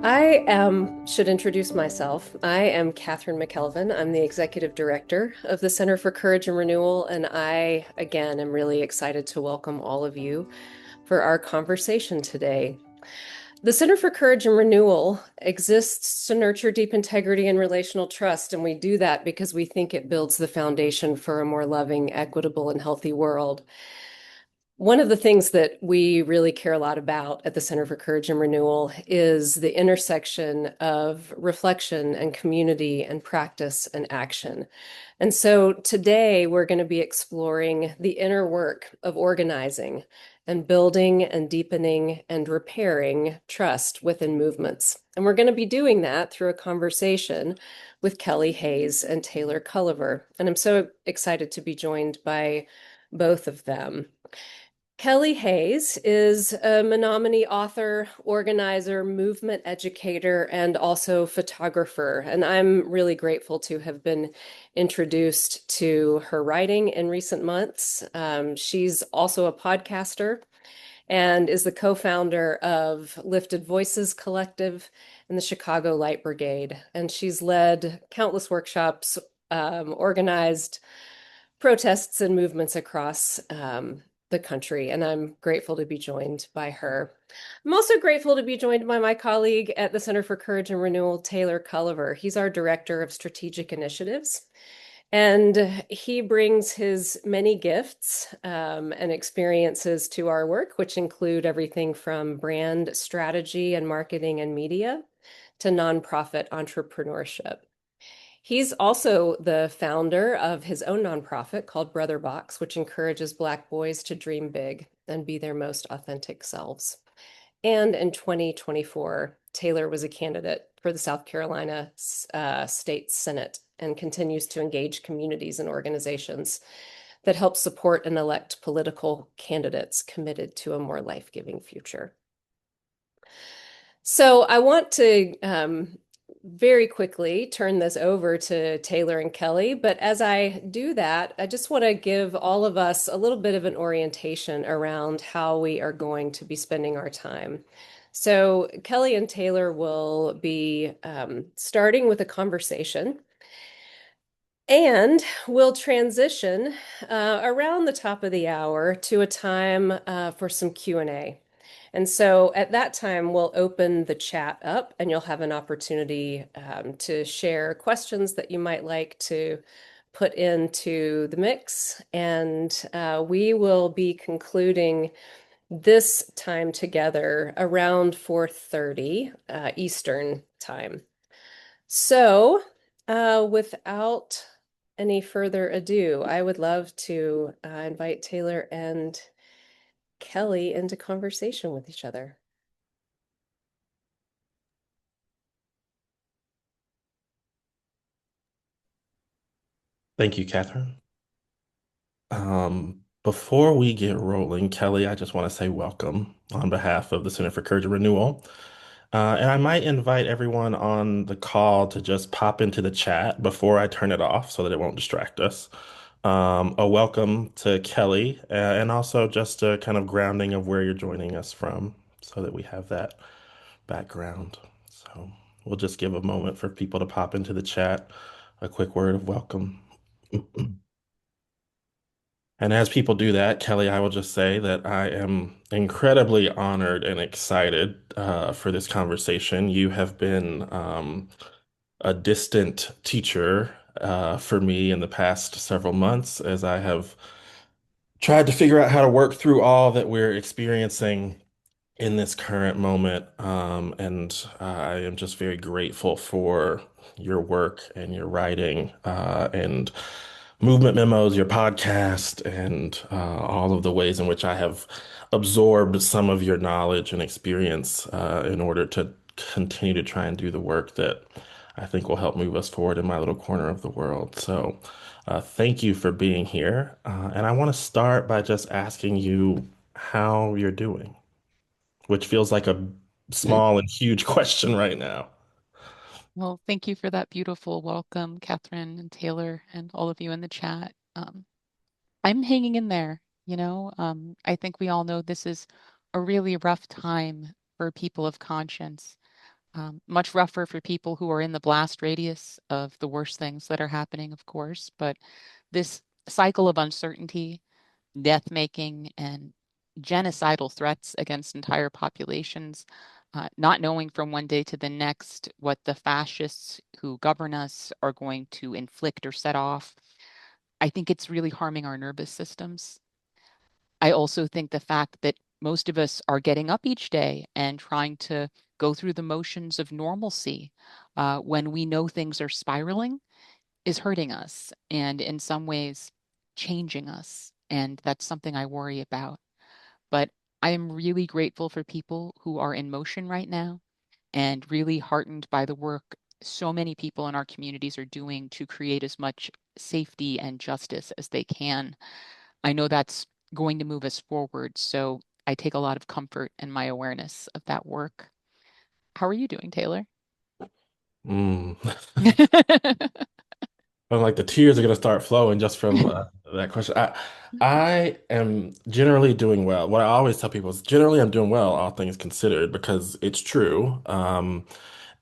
Should introduce myself. I am Catherine McKelvin. I'm the Executive Director of the Center for Courage and Renewal, and I, again, am really excited to welcome all of you for our conversation today. The Center for Courage and Renewal exists to nurture deep integrity and relational trust, and we do that because we think it builds the foundation for a more loving, equitable, and healthy world. One of the things that we really care a lot about at the Center for Courage and Renewal is the intersection of reflection and community and practice and action. And so today we're going to be exploring the inner work of organizing and building and deepening and repairing trust within movements. And we're going to be doing that through a conversation with Kelly Hayes and Taylor Culliver. And I'm so excited to be joined by both of them. Kelly Hayes is a Menominee author, organizer, movement educator, and also photographer. And I'm really grateful to have been introduced to her writing in recent months. She's also a podcaster and is the co-founder of Lifted Voices Collective and the Chicago Light Brigade. And she's led countless workshops, organized protests and movements across the country, and I'm grateful to be joined by her. I'm also grateful to be joined by my colleague at the Center for Courage and Renewal, Taylor Culliver. He's our Director of Strategic Initiatives, and he brings his many gifts and experiences to our work, which include everything from brand strategy and marketing and media to nonprofit entrepreneurship. He's also the founder of his own nonprofit called Brother Box, which encourages Black boys to dream big and be their most authentic selves. And in 2024, Taylor was a candidate for the South Carolina State Senate and continues to engage communities and organizations that help support and elect political candidates committed to a more life-giving future. So I want to very quickly turn this over to Taylor and Kelly. But as I do that, I just want to give all of us a little bit of an orientation around how we are going to be spending our time. So Kelly and Taylor will be starting with a conversation. And we'll transition around the top of the hour to a time for some Q&A. And so at that time, we'll open the chat up and you'll have an opportunity to share questions that you might like to put into the mix. And we will be concluding this time together around 4:30 Eastern time. So without any further ado, I would love to invite Taylor and Kelly into conversation with each other. Thank you, Catherine. Before we get rolling, Kelly, I just want to say welcome on behalf of the Center for Courage and Renewal. And I might invite everyone on the call to just pop into the chat before I turn it off so that it won't distract us. A welcome to Kelly, and also just a kind of grounding of where you're joining us from so that we have that background. So we'll just give a moment for people to pop into the chat, a quick word of welcome. And as people do that, Kelly, I will just say that I am incredibly honored and excited for this conversation. You have been a distant teacher for me in the past several months as I have tried to figure out how to work through all that we're experiencing in this current moment. And I am just very grateful for your work and your writing and movement memos, your podcast, and all of the ways in which I have absorbed some of your knowledge and experience in order to continue to try and do the work that I think will help move us forward in my little corner of the world. So, thank you for being here. And I want to start by just asking you how you're doing, which feels like a small and huge question right now. Well, thank you for that beautiful welcome, Catherine and Taylor, and all of you in the chat. I'm hanging in there, you know. I think we all know this is a really rough time for people of conscience. Much rougher for people who are in the blast radius of the worst things that are happening, of course. But this cycle of uncertainty, death making, and genocidal threats against entire populations, not knowing from one day to the next what the fascists who govern us are going to inflict or set off. I think it's really harming our nervous systems. I also think the fact that most of us are getting up each day and trying to go through the motions of normalcy when we know things are spiraling is hurting us and in some ways changing us. And that's something I worry about. But I am really grateful for people who are in motion right now and really heartened by the work so many people in our communities are doing to create as much safety and justice as they can. I know that's going to move us forward, so I take a lot of comfort in my awareness of that work. How are you doing, Taylor? Mm. I'm like the tears are gonna start flowing just from that question. I am generally doing well. What I always tell people is generally I'm doing well, all things considered, because it's true.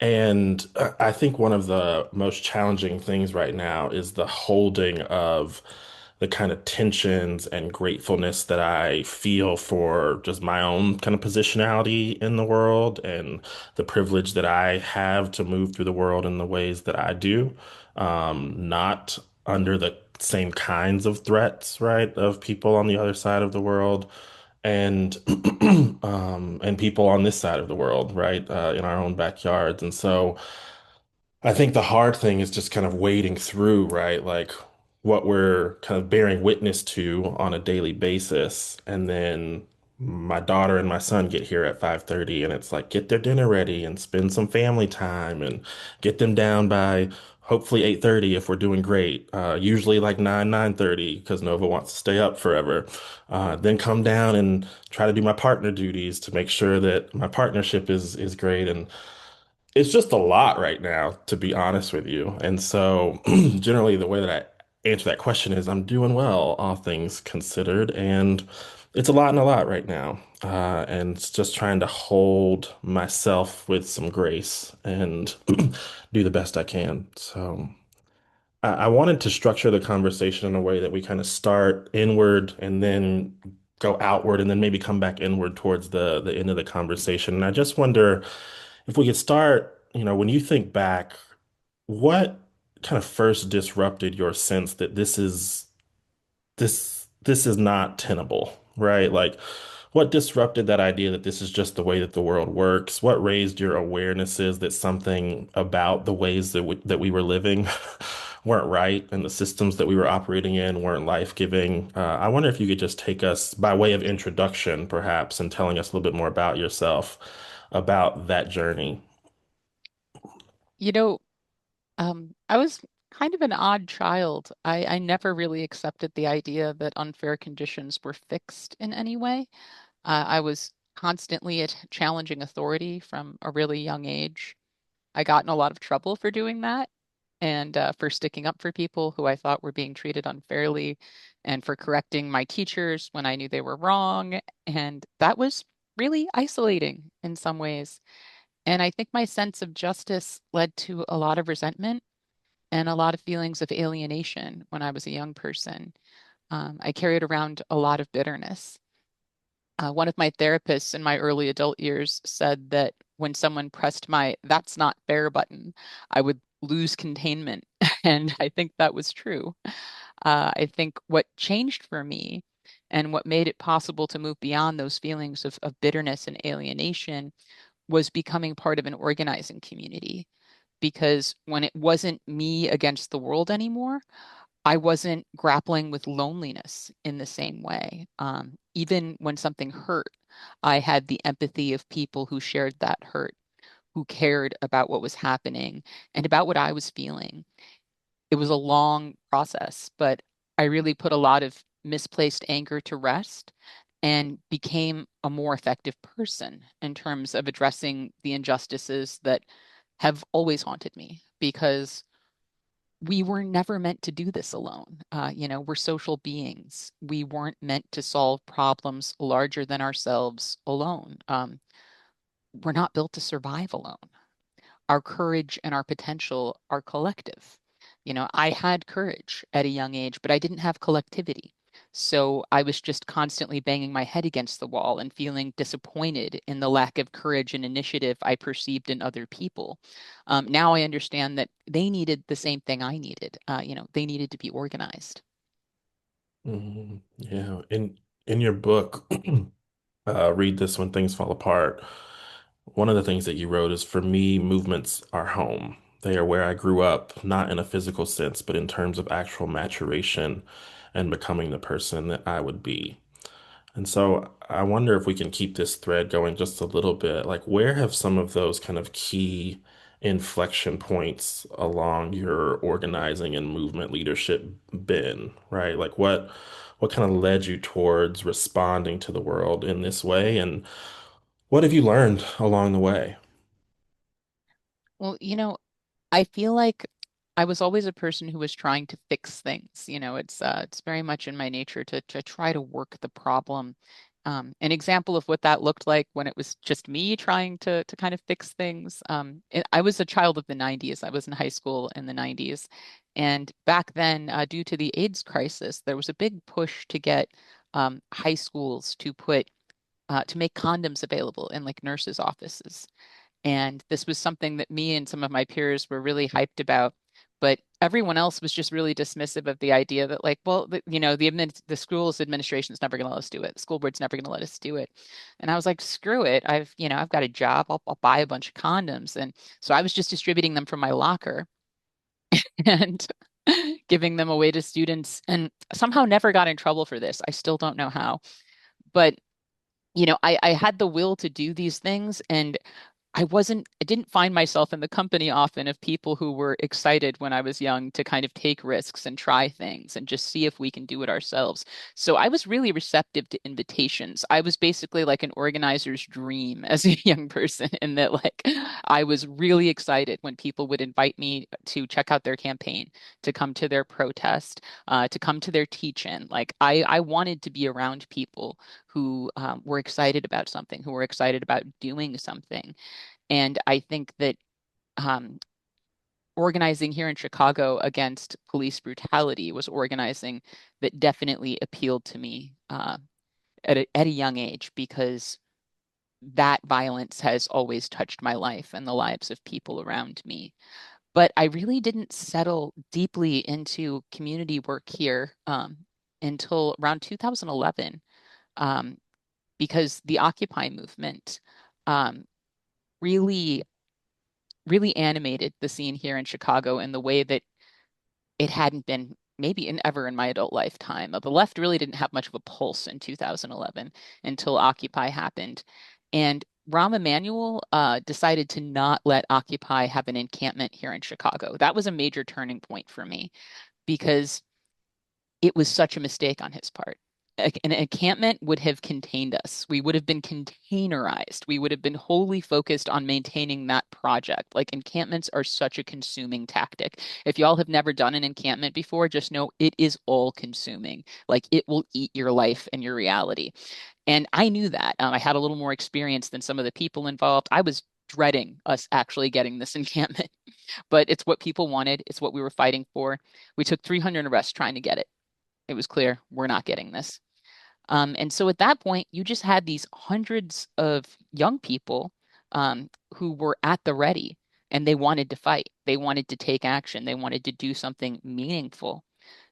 And I think one of the most challenging things right now is the holding of the kind of tensions and gratefulness that I feel for just my own kind of positionality in the world and the privilege that I have to move through the world in the ways that I do, not under the same kinds of threats, right, of people on the other side of the world and and people on this side of the world, right, in our own backyards. And so I think the hard thing is just kind of wading through, right? Like what we're kind of bearing witness to on a daily basis. And then my daughter and my son get here at 5:30 and it's like get their dinner ready and spend some family time and get them down by hopefully 8:30 if we're doing great. Usually like 9:30 because Nova wants to stay up forever. Then come down and try to do my partner duties to make sure that my partnership is great. And it's just a lot right now, to be honest with you. And so, generally, the way that I answer that question is I'm doing well, all things considered. And it's a lot and a lot right now. And it's just trying to hold myself with some grace and do the best I can. So, I wanted to structure the conversation in a way that we kind of start inward and then go outward and then maybe come back inward towards the end of the conversation. And I just wonder if we could start, when you think back, what kind of first disrupted your sense that this is not tenable, right? Like what disrupted that idea that this is just the way that the world works? What raised your awarenesses that something about the ways that we were living weren't right and the systems that we were operating in weren't life-giving? I wonder if you could just take us by way of introduction, perhaps, and telling us a little bit more about yourself, about that journey. You know, I was kind of an odd child. I never really accepted the idea that unfair conditions were fixed in any way. I was constantly challenging authority from a really young age. I got in a lot of trouble for doing that and for sticking up for people who I thought were being treated unfairly and for correcting my teachers when I knew they were wrong. And that was really isolating in some ways. And I think my sense of justice led to a lot of resentment and a lot of feelings of alienation when I was a young person. I carried around a lot of bitterness. One of my therapists in my early adult years said that when someone pressed my "that's not fair" button, I would lose containment. And I think that was true. I think what changed for me and what made it possible to move beyond those feelings of bitterness and alienation was becoming part of an organizing community. Because when it wasn't me against the world anymore, I wasn't grappling with loneliness in the same way. Even when something hurt, I had the empathy of people who shared that hurt, who cared about what was happening and about what I was feeling. It was a long process, but I really put a lot of misplaced anger to rest and became a more effective person in terms of addressing the injustices that have always haunted me because we were never meant to do this alone. We're social beings. We weren't meant to solve problems larger than ourselves alone. We're not built to survive alone. our courage and our potential are collective. I had courage at a young age, but I didn't have collectivity. So I was just constantly banging my head against the wall and feeling disappointed in the lack of courage and initiative I perceived in other people. Now I understand that they needed the same thing I needed. They needed to be organized. Yeah. In your book, Read This When Things Fall Apart. One of the things that you wrote is for me, movements are home. They are where I grew up, not in a physical sense, but in terms of actual maturation and becoming the person that I would be. And so I wonder if we can keep this thread going just a little bit. Like, where have some of those kind of key inflection points along your organizing and movement leadership been, right? Like, what kind of led you towards responding to the world in this way, and what have you learned along the way? Well, I feel like I was always a person who was trying to fix things. It's very much in my nature to try to work the problem. An example of what that looked like when it was just me trying to kind of fix things. I was a child of the 90s. I was in high school in the 90s. And back then, due to the AIDS crisis, there was a big push to get high schools to make condoms available in like nurses' offices. And this was something that me and some of my peers were really hyped about. But everyone else was just really dismissive of the idea that, like, well, the school's administration is never going to let us do it. The school board's never going to let us do it. And I was like, screw it. I've got a job. I'll buy a bunch of condoms. And so I was just distributing them from my locker and giving them away to students and somehow never got in trouble for this. I still don't know how. But I had the will to do these things, and I didn't find myself in the company often of people who were excited when I was young to kind of take risks and try things and just see if we can do it ourselves. So I was really receptive to invitations. I was basically like an organizer's dream as a young person, in that, like, I was really excited when people would invite me to check out their campaign, to come to their protest, to come to their teach-in. Like, I wanted to be around people who were excited about something, who were excited about doing something. And I think that um, organizing here in Chicago against police brutality was organizing that definitely appealed to me at a young age, because that violence has always touched my life and the lives of people around me. But I really didn't settle deeply into community work here until around 2011, um, because the Occupy movement um, really really animated the scene here in Chicago in the way that it hadn't been maybe ever in my adult lifetime. The left really didn't have much of a pulse in 2011 until Occupy happened. And Rahm Emanuel decided to not let Occupy have an encampment here in Chicago. That was a major turning point for me, because it was such a mistake on his part. An encampment would have contained us. We would have been containerized. We would have been wholly focused on maintaining that project. Like, encampments are such a consuming tactic. If y'all have never done an encampment before, just know it is all consuming. Like, it will eat your life and your reality. And I knew that. I had a little more experience than some of the people involved. I was dreading us actually getting this encampment, but it's what people wanted. It's what we were fighting for. We took 300 arrests trying to get it. It was clear we're not getting this. And so at that point, you just had these hundreds of young people who were at the ready, and they wanted to fight. They wanted to take action. They wanted to do something meaningful.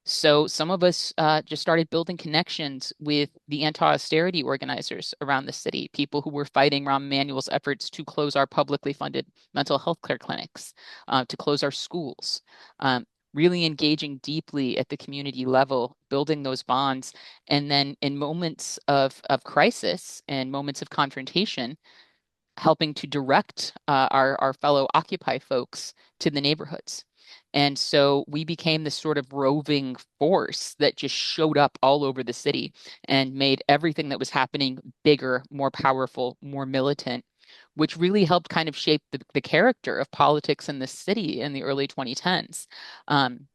So some of us just started building connections with the anti-austerity organizers around the city, people who were fighting Rahm Emanuel's efforts to close our publicly funded mental health care clinics, to close our schools, really engaging deeply at the community level, building those bonds. And then in moments of crisis and moments of confrontation, helping to direct our fellow Occupy folks to the neighborhoods. And so we became this sort of roving force that just showed up all over the city and made everything that was happening bigger, more powerful, more militant, which really helped kind of shape the character of politics in the city in the early 2010s. Um,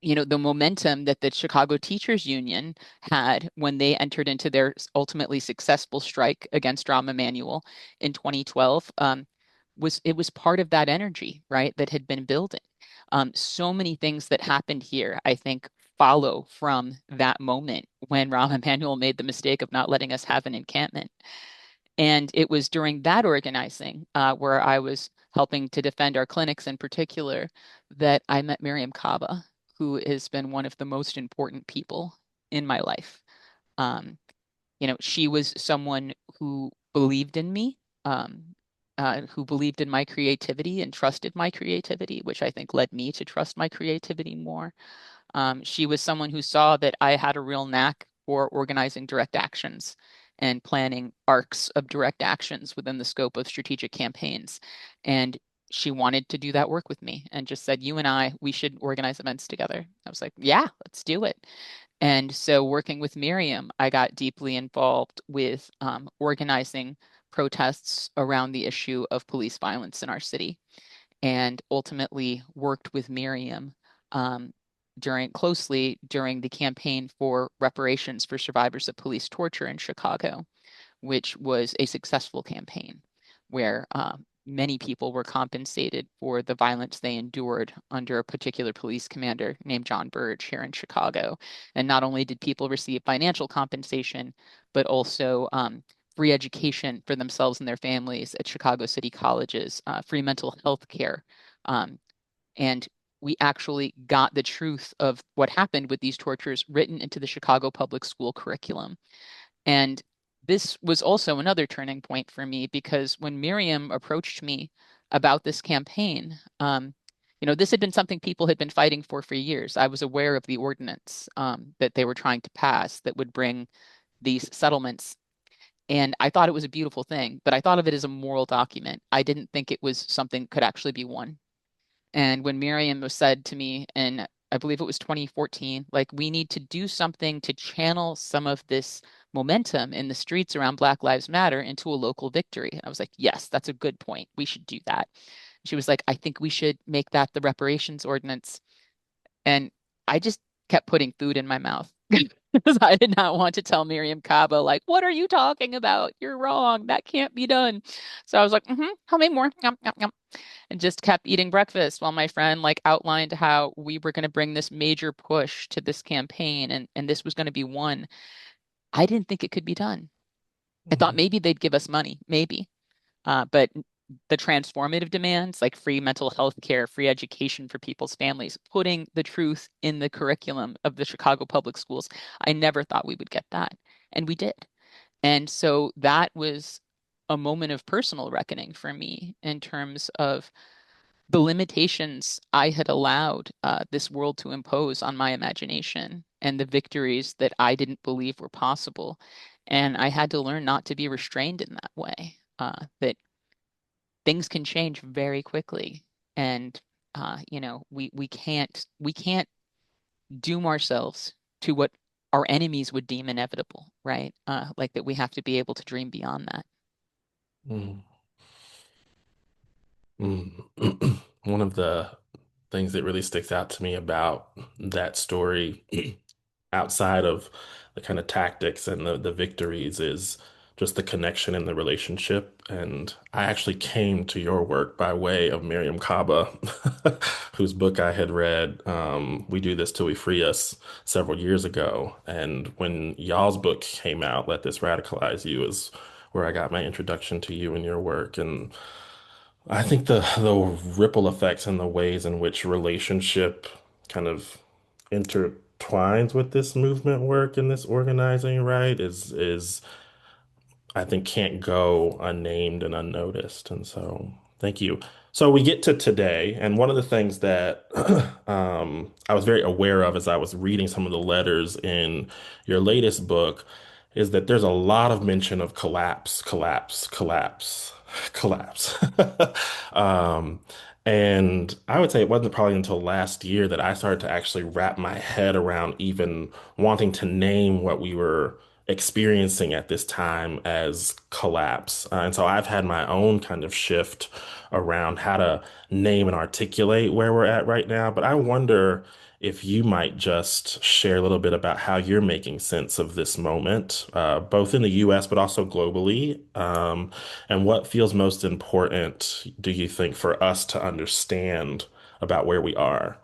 the momentum that the Chicago Teachers Union had when they entered into their ultimately successful strike against Rahm Emanuel in 2012, it was part of that energy, right, that had been building. So many things that happened here, I think, follow from that moment when Rahm Emanuel made the mistake of not letting us have an encampment. And it was during that organizing, where I was helping to defend our clinics in particular, that I met Mariame Kaba, who has been one of the most important people in my life. Um, she was someone who believed in me, um, who believed in my creativity and trusted my creativity, which I think led me to trust my creativity more. She was someone who saw that I had a real knack for organizing direct actions and planning arcs of direct actions within the scope of strategic campaigns. And she wanted to do that work with me and just said, you and I, we should organize events together. I was like, yeah, let's do it. And so, working with Miriam, I got deeply involved with organizing protests around the issue of police violence in our city, and ultimately worked with Miriam um, during the campaign for reparations for survivors of police torture in Chicago, which was a successful campaign where many people were compensated for the violence they endured under a particular police commander named John Burge here in Chicago. And not only did people receive financial compensation, but also free education for themselves and their families at Chicago City colleges, free mental health care. Um, and we actually got the truth of what happened with these tortures written into the Chicago public school curriculum. And this was also another turning point for me because when Miriam approached me about this campaign, this had been something people had been fighting for years. I was aware of the ordinance that they were trying to pass that would bring these settlements. And I thought it was a beautiful thing, but I thought of it as a moral document. I didn't think it was something that could actually be won. And when Miriam was said to me, and I believe it was 2014, like, we need to do something to channel some of this momentum in the streets around Black Lives Matter into a local victory. I was like, yes, that's a good point. We should do that. She was like, I think we should make that the reparations ordinance. And I just kept putting food in my mouth because I did not want to tell Mariame Kaba, like, what are you talking about? You're wrong. That can't be done. So I was like, how many more? Yum, yum, yum, and just kept eating breakfast while my friend like outlined how we were going to bring this major push to this campaign and this was going to be one. I didn't think it could be done. I thought Mhm. maybe they'd give us money, maybe. But the transformative demands like free mental health care, free education for people's families, putting the truth in the curriculum of the Chicago public schools, I never thought we would get that. And we did. And so that was a moment of personal reckoning for me in terms of the limitations I had allowed this world to impose on my imagination and the victories that I didn't believe were possible. And I had to learn not to be restrained in that way, that things can change very quickly. And we can't doom ourselves to what our enemies would deem inevitable, right? Like that we have to be able to dream beyond that. Mm. Mm. One of the things that really sticks out to me about that story, outside of the kind of tactics and the victories, is just the connection and the relationship. And I actually came to your work by way of Mariame Kaba, whose book I had read, We Do This Till We Free Us, several years ago. And when y'all's book came out, Let This Radicalize You, is where I got my introduction to you and your work. And I think the ripple effects and the ways in which relationship kind of intertwines with this movement work and this organizing, right, is I think can't go unnamed and unnoticed. And so thank you. So we get to today, and one of the things that I was very aware of as I was reading some of the letters in your latest book is that there's a lot of mention of collapse, collapse, collapse, collapse. Um, and I would say it wasn't probably until last year that I started to actually wrap my head around even wanting to name what we were experiencing at this time as collapse. And so I've had my own kind of shift around how to name and articulate where we're at right now. But I wonder if you might just share a little bit about how you're making sense of this moment, both in the US but also globally, and what feels most important, do you think, for us to understand about where we are?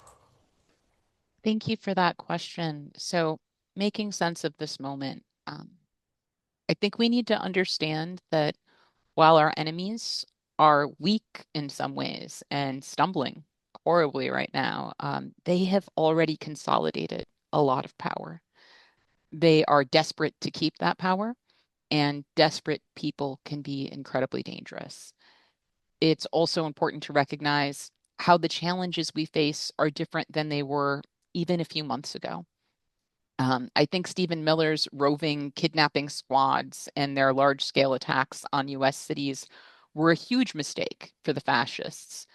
Thank you for that question. So, making sense of this moment, I think we need to understand that while our enemies are weak in some ways and stumbling horribly right now, they have already consolidated a lot of power. They are desperate to keep that power, and desperate people can be incredibly dangerous. It's also important to recognize how the challenges we face are different than they were even a few months ago. I think Stephen Miller's roving kidnapping squads and their large scale attacks on US cities were a huge mistake for the fascists,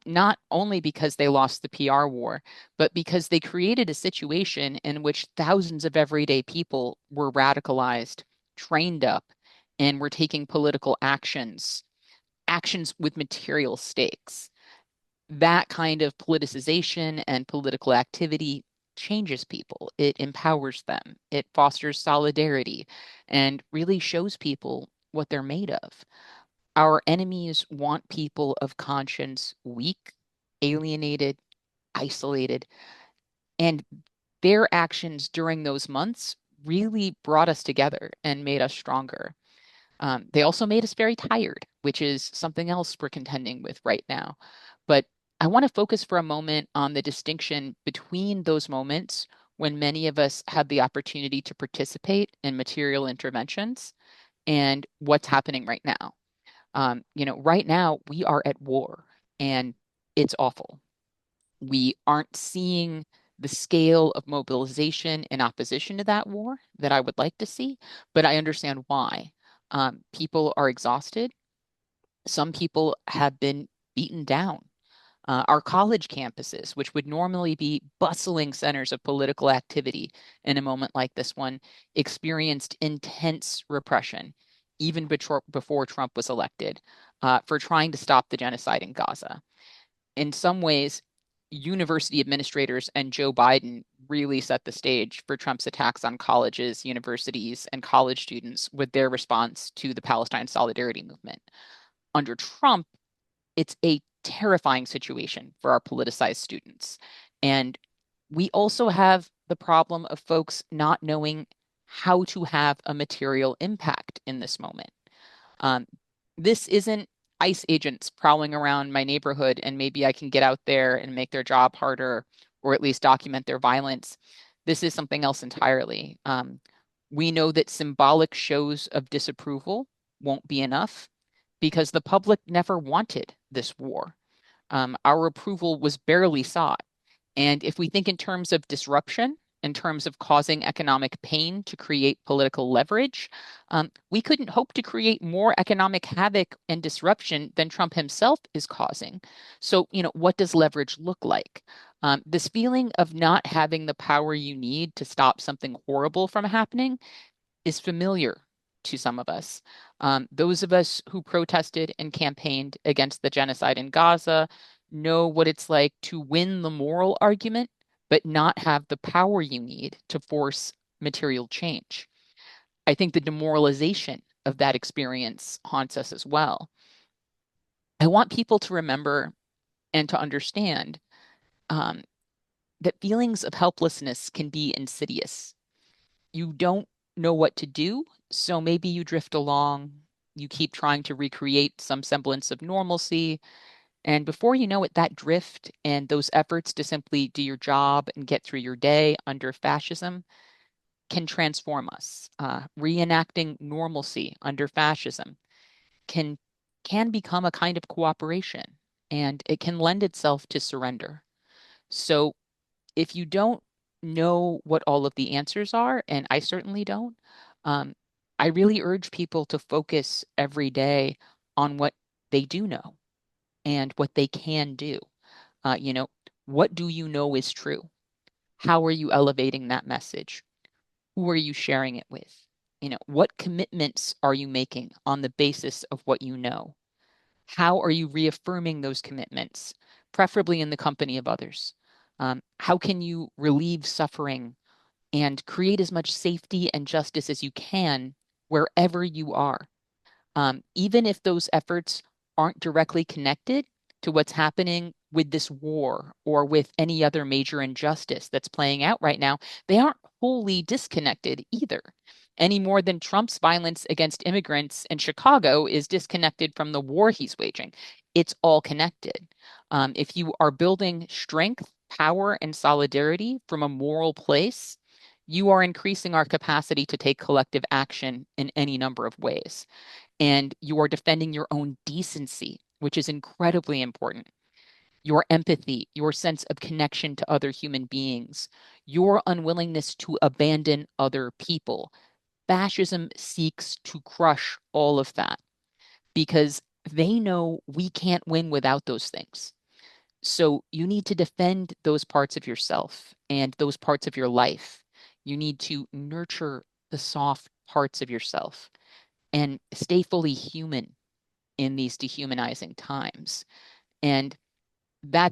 not only because they lost the PR war, but because they created a situation in which thousands of everyday people were radicalized, trained up, and were taking political actions with material stakes. That kind of politicization and political activity changes people. It empowers them. It fosters solidarity and really shows people what they're made of. Our enemies want people of conscience weak, alienated, isolated, and their actions during those months really brought us together and made us stronger. They also made us very tired, which is something else we're contending with right now. But I want to focus for a moment on the distinction between those moments when many of us had the opportunity to participate in material interventions and what's happening right now. Right now we are at war and it's awful. We aren't seeing the scale of mobilization in opposition to that war that I would like to see, but I understand why. People are exhausted. Some people have been beaten down. Our college campuses, which would normally be bustling centers of political activity in a moment like this one, experienced intense repression, even before Trump was elected, for trying to stop the genocide in Gaza. In some ways, university administrators and Joe Biden really set the stage for Trump's attacks on colleges, universities, and college students with their response to the Palestine solidarity movement. Under Trump, it's a terrifying situation for our politicized students. And we also have the problem of folks not knowing how to have a material impact in this moment. Um, this isn't ICE agents prowling around my neighborhood and maybe I can get out there and make their job harder or at least document their violence. This is something else entirely. We know that symbolic shows of disapproval won't be enough because the public never wanted this war. Our approval was barely sought. And if we think in terms of disruption, in terms of causing economic pain to create political leverage, we couldn't hope to create more economic havoc and disruption than Trump himself is causing. So, what does leverage look like? This feeling of not having the power you need to stop something horrible from happening is familiar to some of us. Those of us who protested and campaigned against the genocide in Gaza know what it's like to win the moral argument, but not have the power you need to force material change. I think the demoralization of that experience haunts us as well. I want people to remember and to understand um, that feelings of helplessness can be insidious. You don't know what to do, so maybe you drift along, you keep trying to recreate some semblance of normalcy, and before you know it, that drift and those efforts to simply do your job and get through your day under fascism can transform us. Reenacting normalcy under fascism can become a kind of cooperation, and it can lend itself to surrender. So if you don't know what all of the answers are, and I certainly don't, um, I really urge people to focus every day on what they do know and what they can do. Uh, you know, what do you know is true? How are you elevating that message? Who are you sharing it with? What commitments are you making on the basis of what you know? How are you reaffirming those commitments, preferably in the company of others? How can you relieve suffering and create as much safety and justice as you can wherever you are? Even if those efforts aren't directly connected to what's happening with this war or with any other major injustice that's playing out right now, they aren't wholly disconnected either. Any more than Trump's violence against immigrants in Chicago is disconnected from the war he's waging. It's all connected. If you are building strength, power, and solidarity from a moral place, you are increasing our capacity to take collective action in any number of ways, and you are defending your own decency, which is incredibly important. Your empathy, your sense of connection to other human beings, your unwillingness to abandon other people. Fascism seeks to crush all of that because they know we can't win without those things. So you need to defend those parts of yourself and those parts of your life. You need to nurture the soft parts of yourself and stay fully human in these dehumanizing times. And I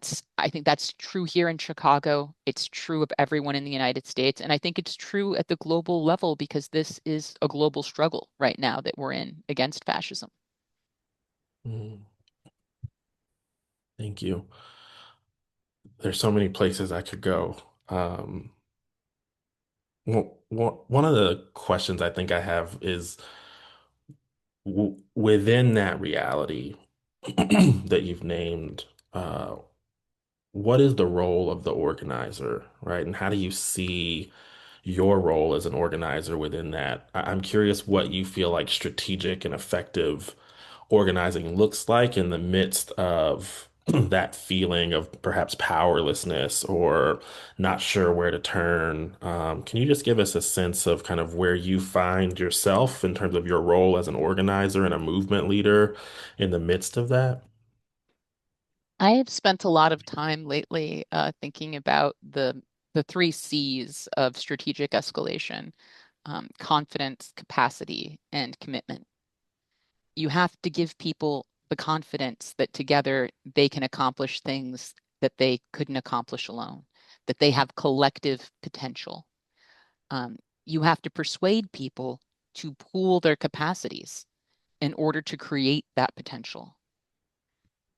think that's true here in Chicago. It's true of everyone in the United States. And I think it's true at the global level because this is a global struggle right now that we're in against fascism. Mm, thank you. There's so many places I could go. One of the questions I think I have is w within that reality that you've named, uh, what is the role of the organizer, right? And how do you see your role as an organizer within that? I'm curious what you feel like strategic and effective organizing looks like in the midst of that feeling of perhaps powerlessness or not sure where to turn. Can you just give us a sense of kind of where you find yourself in terms of your role as an organizer and a movement leader in the midst of that? I have spent a lot of time lately thinking about the three C's of strategic escalation: confidence, capacity, and commitment. You have to give people the confidence that together they can accomplish things that they couldn't accomplish alone, that they have collective potential. Um, you have to persuade people to pool their capacities in order to create that potential.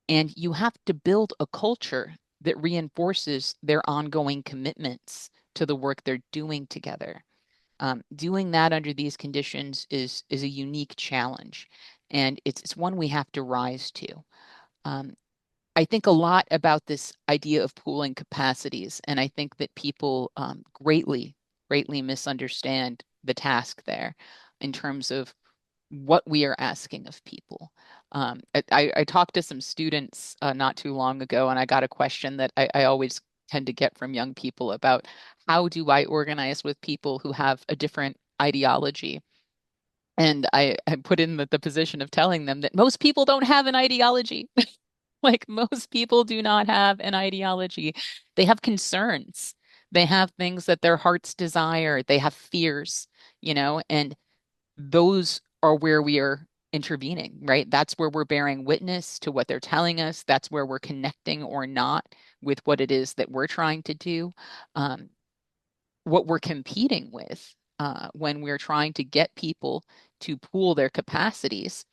And you have to build a culture that reinforces their ongoing commitments to the work they're doing together. Doing that under these conditions is a unique challenge, and it's one we have to rise to. Um, I think a lot about this idea of pooling capacities, and I think that people greatly misunderstand the task there in terms of what we are asking of people. I talked to some students not too long ago, and I got a question that I always tend to get from young people about how do I organize with people who have a different ideology? And I put in the position of telling them that most people don't have an ideology. Like most people do not have an ideology. They have concerns. They have things that their hearts desire. They have fears, and those are where we are intervening, right? That's where we're bearing witness to what they're telling us. That's where we're connecting or not with what it is that we're trying to do. Um, what we're competing with when we're trying to get people to pool their capacities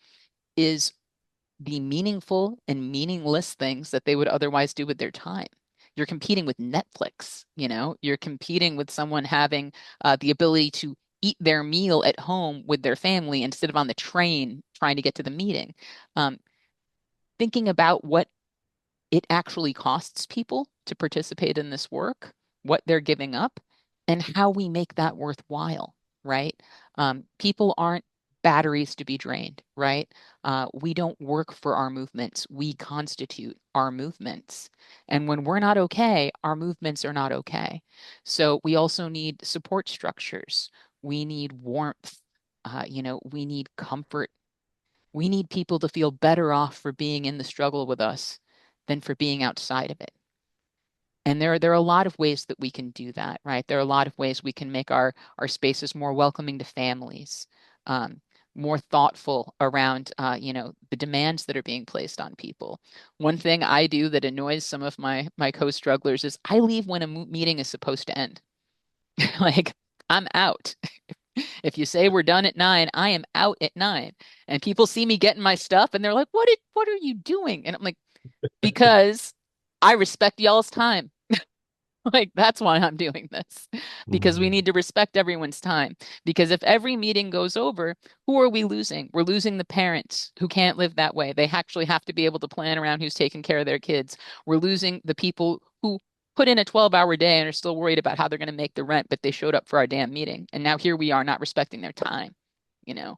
is the meaningful and meaningless things that they would otherwise do with their time. You're competing with Netflix, you're competing with someone having the ability to eat their meal at home with their family instead of on the train trying to get to the meeting. Um, Thinking about what it actually costs people to participate in this work, what they're giving up, and how we make that worthwhile, right? People aren't batteries to be drained, right? We don't work for our movements. We constitute our movements. And when we're not okay, our movements are not okay. So we also need support structures. We need warmth. We need comfort. We need people to feel better off for being in the struggle with us than for being outside of it. And there are a lot of ways that we can do that, right? There are a lot of ways we can make our spaces more welcoming to families. Um, more thoughtful around, the demands that are being placed on people. One thing I do that annoys some of my co-strugglers is I leave when a meeting is supposed to end. Like, I'm out. If you say we're done at 9, I am out at 9. And people see me getting my stuff and they're like, what are you doing? And I'm like, because I respect y'all's time. Like, that's why I'm doing this, because we Mhm. need to respect everyone's time. Because if every meeting goes over, who are we losing? We're losing the parents who can't live that way. They actually have to be able to plan around who's taking care of their kids. We're losing the people who put in a 12-hour day and are still worried about how they're going to make the rent, but they showed up for our damn meeting. And now here we are not respecting their time. You know,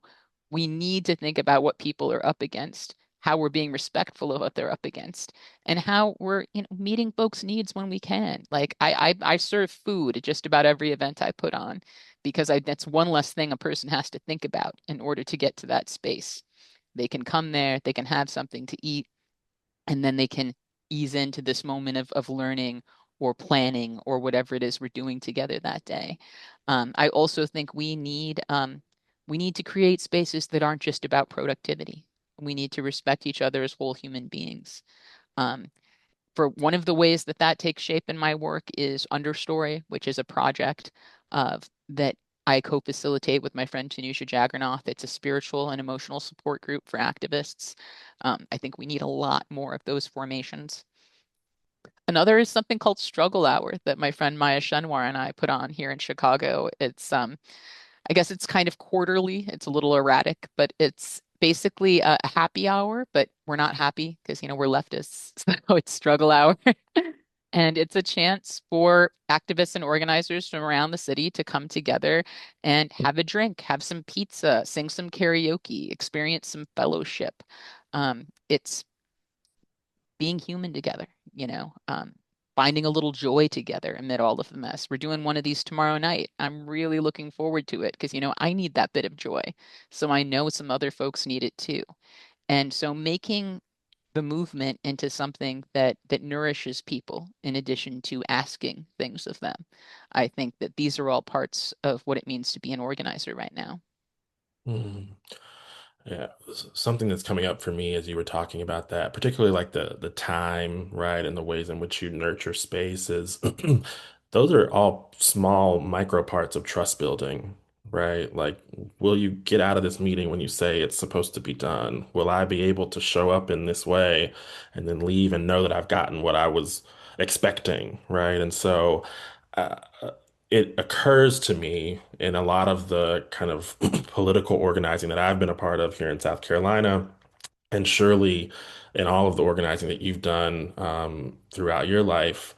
we need to think about what people are up against, how we're being respectful of what they're up against, and how we're, meeting folks' needs when we can. Like, I serve food at just about every event I put on, because that's one less thing a person has to think about in order to get to that space. They can come there, they can have something to eat, and then they can ease into this moment of learning or planning or whatever it is we're doing together that day. I also think we need to create spaces that aren't just about productivity. We need to respect each other as whole human beings. Um, for one of the ways that that takes shape in my work is Understory, which is a project that I co-facilitate with my friend Tanuja Jagannath. It's a spiritual and emotional support group for activists. I think we need a lot more of those formations. Another is something called Struggle Hour that my friend Maya Shenwar and I put on here in Chicago. I guess it's kind of quarterly. It's a little erratic, but it's basically a happy hour, but we're not happy because, we're leftists. So it's struggle hour. And it's a chance for activists and organizers from around the city to come together and have a drink, have some pizza, sing some karaoke, experience some fellowship. It's being human together, finding a little joy together amid all of the mess. We're doing one of these tomorrow night. I'm really looking forward to it because, I need that bit of joy. So I know some other folks need it too. And so making the movement into something that nourishes people in addition to asking things of them. I think that these are all parts of what it means to be an organizer right now. Mhm. Yeah, something that's coming up for me as you were talking about that, particularly like the time, right, and the ways in which you nurture space is those are all small micro parts of trust building, right? Like, will you get out of this meeting when you say it's supposed to be done? Will I be able to show up in this way and then leave and know that I've gotten what I was expecting, right? And so uh, it occurs to me in a lot of the kind of political organizing that I've been a part of here in South Carolina, and surely in all of the organizing that you've done throughout your life,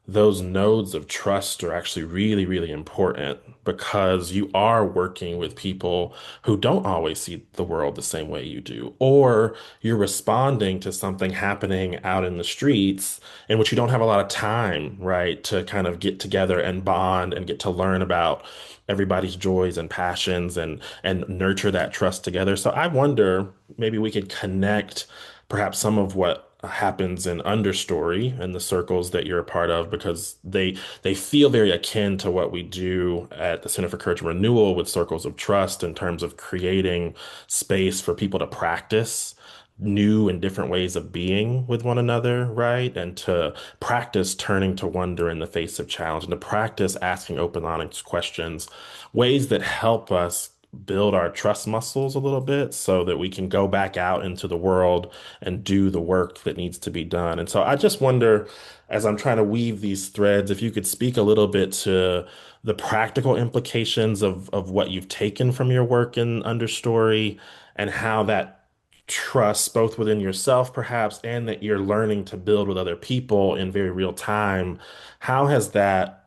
those nodes of trust are actually really, really important because you are working with people who don't always see the world the same way you do, or you're responding to something happening out in the streets in which you don't have a lot of time, right, to kind of get together and bond and get to learn about everybody's joys and passions and nurture that trust together. So I wonder maybe we could connect perhaps some of what happens in understory and the circles that you're a part of because they feel very akin to what we do at the Center for Courage and Renewal with circles of trust in terms of creating space for people to practice new and different ways of being with one another, right? And to practice turning to wonder in the face of challenge and to practice asking open, honest questions, ways that help us build our trust muscles a little bit so that we can go back out into the world and do the work that needs to be done. And so I just wonder, as I'm trying to weave these threads, if you could speak a little bit to the practical implications of what you've taken from your work in Understory and how that trust, both within yourself, perhaps, and that you're learning to build with other people in very real time, how has that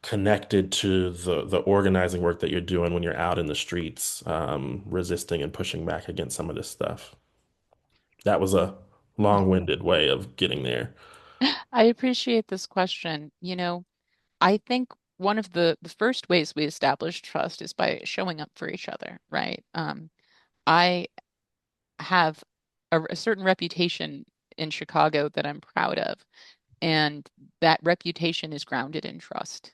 connected to the organizing work that you're doing when you're out in the streets, resisting and pushing back against some of this stuff? That was a long-winded way of getting there. I appreciate this question. I think one of the first ways we establish trust is by showing up for each other, right? I have a certain reputation in Chicago that I'm proud of, and that reputation is grounded in trust.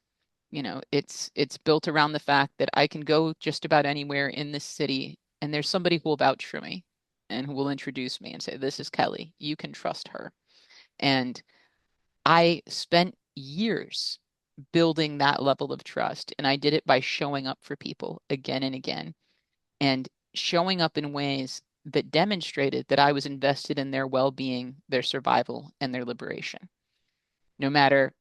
It's built around the fact that I can go just about anywhere in this city and there's somebody who will vouch for me and who will introduce me and say, this is Kelly, you can trust her. And I spent years building that level of trust, and I did it by showing up for people again and again, and showing up in ways that demonstrated that I was invested in their well-being, their survival, and their liberation, no matter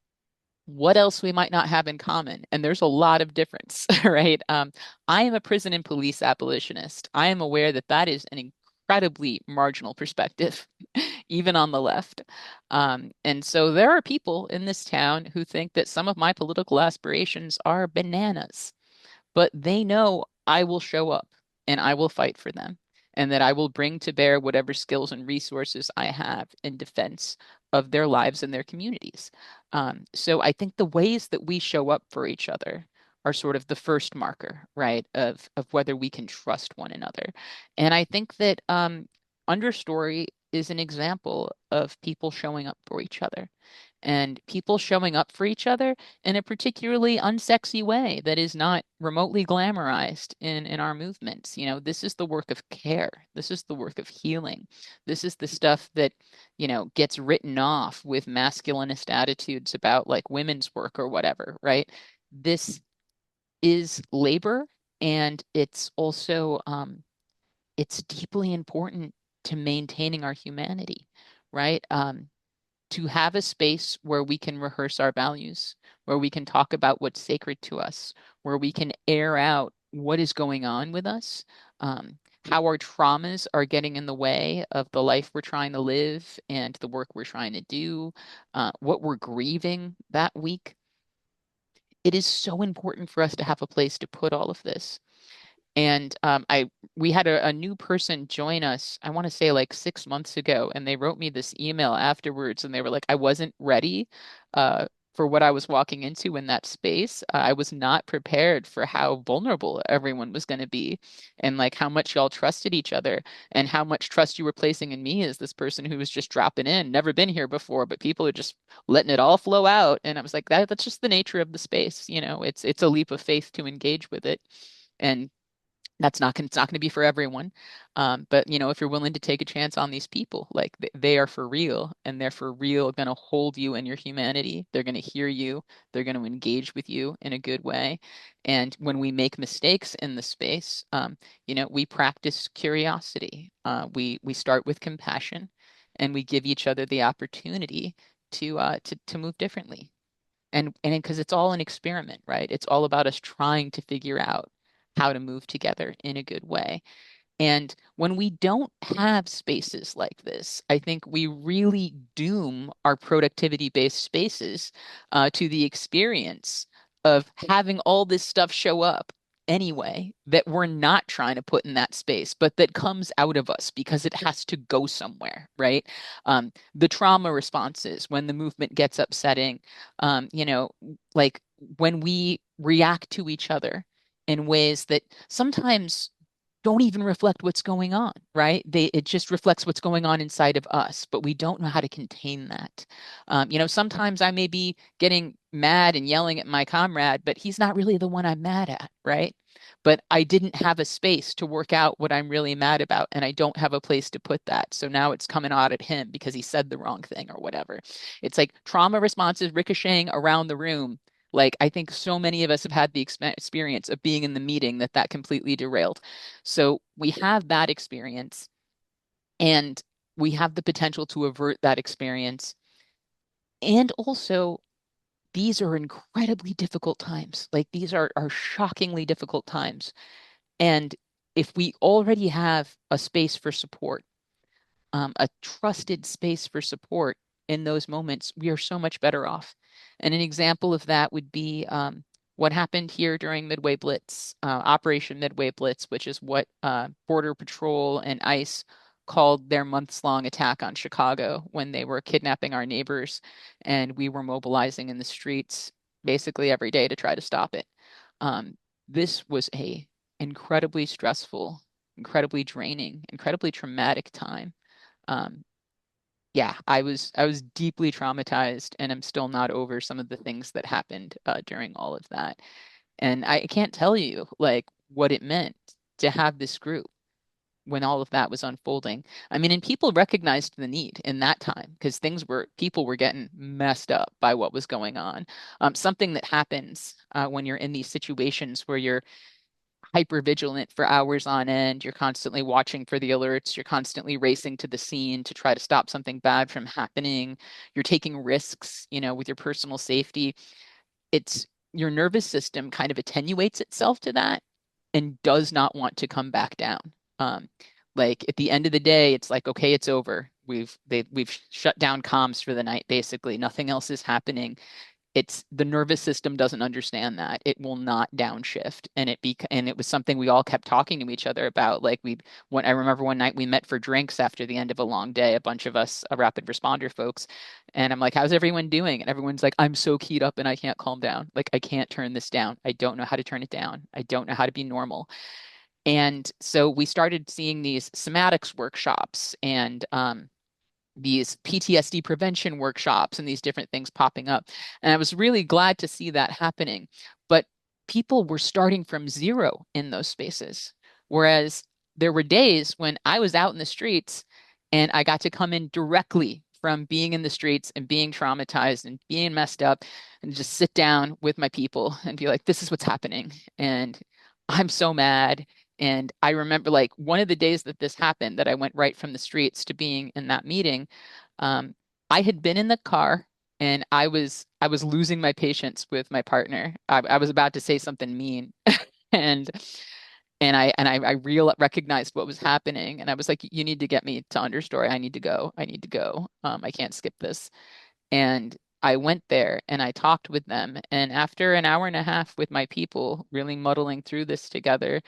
what else we might not have in common. And there's a lot of difference, right? I am a prison and police abolitionist. I am aware that that is an incredibly marginal perspective, even on the left. And so there are people in this town who think that some of my political aspirations are bananas, but they know I will show up and I will fight for them, and that I will bring to bear whatever skills and resources I have in defense of their lives and their communities. So I think the ways that we show up for each other are sort of the first marker, right, of whether we can trust one another. And I think that Understory is an example of people showing up for each other, and people showing up for each other in a particularly unsexy way that is not remotely glamorized in our movements. You know, this is the work of care. This is the work of healing. This is the stuff that, gets written off with masculinist attitudes about like women's work or whatever, right? This is labor, and it's also it's deeply important to maintaining our humanity, right? To have a space where we can rehearse our values, where we can talk about what's sacred to us, where we can air out what is going on with us, how our traumas are getting in the way of the life we're trying to live and the work we're trying to do, what we're grieving that week. It is so important for us to have a place to put all of this. And we had a new person join us, I want to say like 6 months ago, and they wrote me this email afterwards, and they were like, I wasn't ready uh, for what I was walking into in that space. I was not prepared for how vulnerable everyone was going to be, and like how much y'all trusted each other, and how much trust you were placing in me as this person who was just dropping in, never been here before, but people are just letting it all flow out. And I was like, that's just the nature of the space. It's a leap of faith to engage with it. And it's not going to be for everyone. But if you're willing to take a chance on these people, like they are for real, and they're for real going to hold you in your humanity. They're going to hear you. They're going to engage with you in a good way. And when we make mistakes in the space, we practice curiosity. We start with compassion, and we give each other the opportunity to move differently. And because it's all an experiment, right? It's all about us trying to figure out how to move together in a good way. And when we don't have spaces like this, I think we really doom our productivity-based spaces to the experience of having all this stuff show up anyway that we're not trying to put in that space, but that comes out of us because it has to go somewhere, right? The trauma responses when the movement gets upsetting, like when we react to each other in ways that sometimes don't even reflect what's going on, right? It just reflects what's going on inside of us, but we don't know how to contain that. Sometimes I may be getting mad and yelling at my comrade, but he's not really the one I'm mad at, right? But I didn't have a space to work out what I'm really mad about, and I don't have a place to put that. So now it's coming out at him because he said the wrong thing or whatever. It's like trauma responses ricocheting around the room. Like, I think so many of us have had the experience of being in the meeting that completely derailed. So we have that experience, and we have the potential to avert that experience. And also, these are incredibly difficult times. Like, these are shockingly difficult times. And if we already have a space for support, a trusted space for support in those moments, we are so much better off. And an example of that would be what happened here during Midway Blitz, Operation Midway Blitz, which is what Border Patrol and ICE called their months-long attack on Chicago when they were kidnapping our neighbors, and we were mobilizing in the streets basically every day to try to stop it. This was a incredibly stressful, incredibly draining, incredibly traumatic time. um, yeah, I was deeply traumatized, and I'm still not over some of the things that happened during all of that. And I can't tell you like what it meant to have this group. when all of that was unfolding. I mean, and people recognized the need in that time because people were getting messed up by what was going on. Something that happens when you're in these situations where you're hyper vigilant for hours on end. You're constantly watching for the alerts. You're constantly racing to the scene to try to stop something bad from happening. You're taking risks, with your personal safety. It's your nervous system kind of attenuates itself to that and does not want to come back down. Um, like at the end of the day, it's like, okay, it's over. We've shut down comms for the night, basically. Nothing else is happening. It's the nervous system doesn't understand that. It will not downshift. And it was something we all kept talking to each other about. Like when I remember one night we met for drinks after the end of a long day, a bunch of us, rapid responder folks. And I'm like, how's everyone doing? And everyone's like, I'm so keyed up and I can't calm down. Like I can't turn this down. I don't know how to turn it down. I don't know how to be normal. And so we started seeing these somatics workshops and these PTSD prevention workshops and these different things popping up. And I was really glad to see that happening. But people were starting from zero in those spaces. Whereas there were days when I was out in the streets and I got to come in directly from being in the streets and being traumatized and being messed up and just sit down with my people and be like, this is what's happening. And I'm so mad. And I remember like one of the days that this happened, that I went right from the streets to being in that meeting. Um, I had been in the car and I was losing my patience with my partner. I was about to say something mean, and recognized what was happening, and I was like, "You need to get me to understory. I need to go. I need to go. I can't skip this." And I went there and I talked with them, and after an hour and a half with my people, really muddling through this together,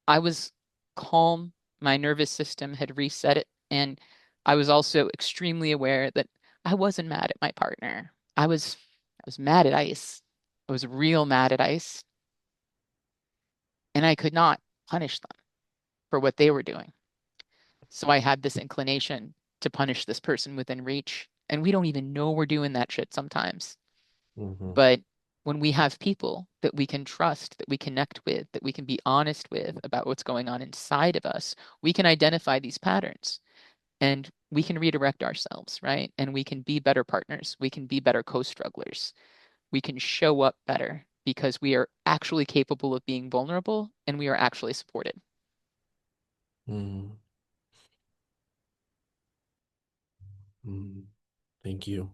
I was calm. My nervous system had reset it. And I was also extremely aware that I wasn't mad at my partner. I was mad at ICE. I was real mad at ICE. And I could not punish them for what they were doing. So I had this inclination to punish this person within reach. And we don't even know we're doing that shit sometimes. Hmm. But when we have people that we can trust, that we connect with, that we can be honest with about what's going on inside of us, we can identify these patterns and we can redirect ourselves, right? And we can be better partners. We can be better co-strugglers. We can show up better because we are actually capable of being vulnerable and we are actually supported. Hmm. Hmm. Thank you.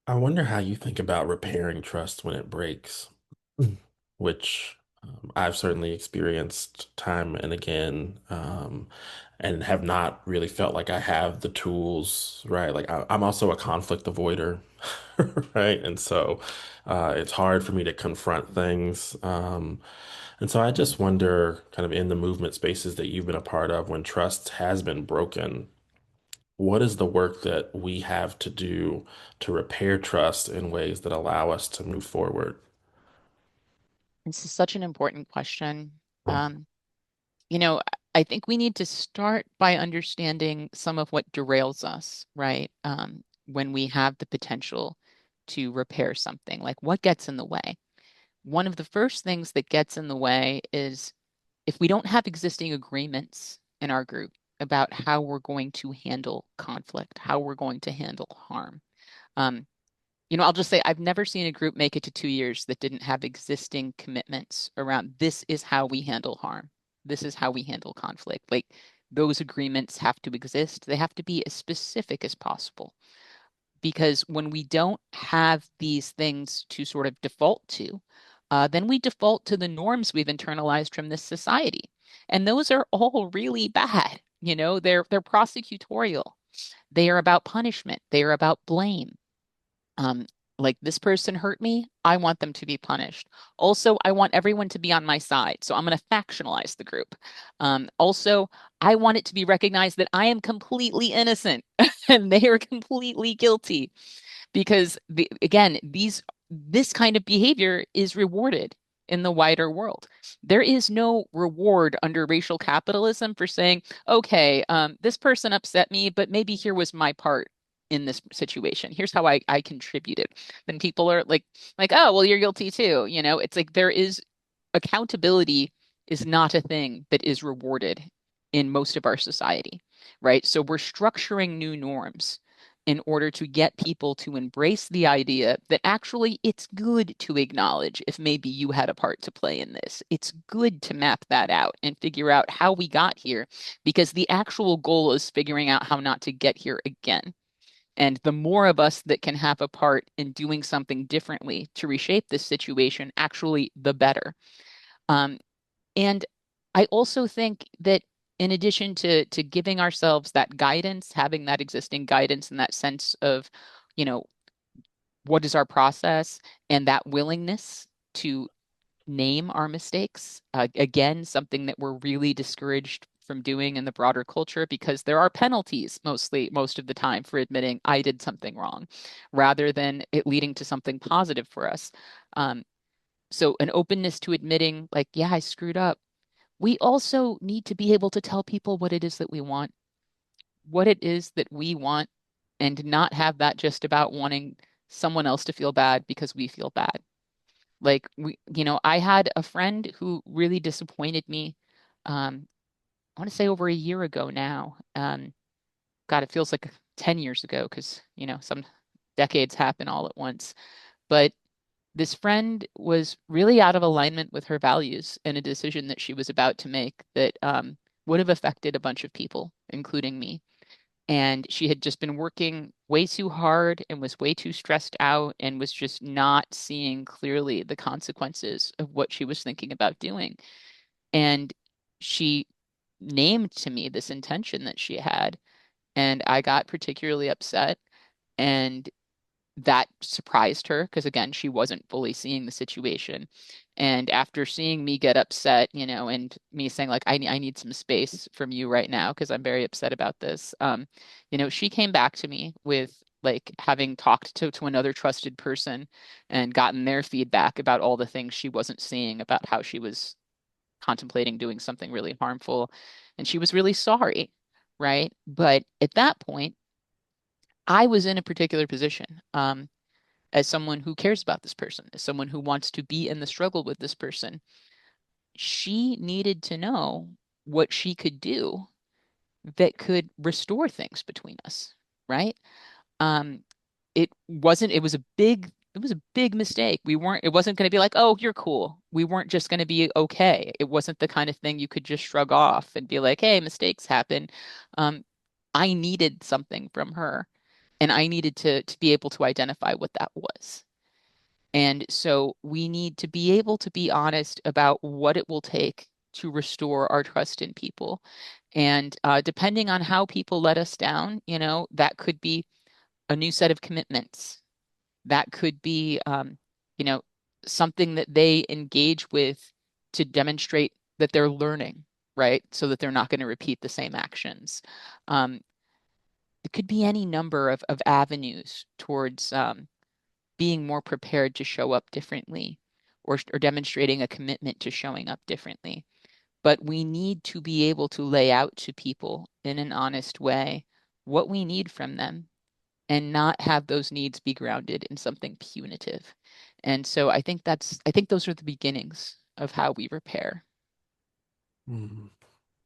I wonder how you think about repairing trust when it breaks, which I've certainly experienced time and again, and have not really felt like I have the tools, right? Like I'm also a conflict avoider, right? And so it's hard for me to confront things. And so I just wonder, kind of in the movement spaces that you've been a part of, when trust has been broken, what is the work that we have to do to repair trust in ways that allow us to move forward? This is such an important question. Um, you know, I think we need to start by understanding some of what derails us, right? When we have the potential to repair something, like what gets in the way. One of the first things that gets in the way is if we don't have existing agreements in our group about how we're going to handle conflict, how we're going to handle harm. Um, I'll just say I've never seen a group make it to 2 years that didn't have existing commitments around this is how we handle harm. This is how we handle conflict. Like those agreements have to exist. They have to be as specific as possible. Because when we don't have these things to sort of default to, then we default to the norms we've internalized from this society. And those are all really bad. They're prosecutorial. They are about punishment. They are about blame. Um, like this person hurt me, I want them to be punished. Also, I want everyone to be on my side. So I'm going to factionalize the group. Also, I want it to be recognized that I am completely innocent and they are completely guilty because again, this kind of behavior is rewarded in the wider world. There is no reward under racial capitalism for saying, okay, this person upset me, but maybe here was my part in this situation. Here's how I contributed. Then people are like, oh, well, you're guilty too. It's like there is accountability is not a thing that is rewarded in most of our society, right? So we're structuring new norms in order to get people to embrace the idea that actually it's good to acknowledge if maybe you had a part to play in this. It's good to map that out and figure out how we got here, because the actual goal is figuring out how not to get here again. And the more of us that can have a part in doing something differently to reshape this situation, actually, the better. Um, and I also think that in addition to giving ourselves that guidance, having that existing guidance and that sense of, you know, what is our process and that willingness to name our mistakes, again, something that we're really discouraged from doing in the broader culture because there are penalties most of the time for admitting I did something wrong, rather than it leading to something positive for us. Um, so an openness to admitting, like, yeah, I screwed up. We also need to be able to tell people what it is that we want, what it is that we want, and not have that just about wanting someone else to feel bad because we feel bad. Like I had a friend who really disappointed me. I want to say over a year ago now. God, it feels like 10 years ago because, some decades happen all at once. But this friend was really out of alignment with her values in a decision that she was about to make that would have affected a bunch of people, including me. And she had just been working way too hard and was way too stressed out and was just not seeing clearly the consequences of what she was thinking about doing. And she named to me this intention that she had, and I got particularly upset. And that surprised her because, again, she wasn't fully seeing the situation. And after seeing me get upset, and me saying, like, I need some space from you right now because I'm very upset about this, she came back to me with, like, having talked to another trusted person and gotten their feedback about all the things she wasn't seeing about how she was contemplating doing something really harmful. And she was really sorry, right? But at that point, I was in a particular position. As someone who cares about this person, as someone who wants to be in the struggle with this person, she needed to know what she could do that could restore things between us, right? Um, it was a big mistake. It wasn't going to be like, oh, you're cool. We weren't just going to be okay. It wasn't the kind of thing you could just shrug off and be like, hey, mistakes happen. Um, I needed something from her, and I needed to be able to identify what that was. And so we need to be able to be honest about what it will take to restore our trust in people. And depending on how people let us down, that could be a new set of commitments. That could be, you know, something that they engage with to demonstrate that they're learning, right? So that they're not going to repeat the same actions. Um, it could be any number of avenues towards being more prepared to show up differently, or demonstrating a commitment to showing up differently. But we need to be able to lay out to people in an honest way what we need from them and not have those needs be grounded in something punitive. And so I think those are the beginnings of how we repair. Mm,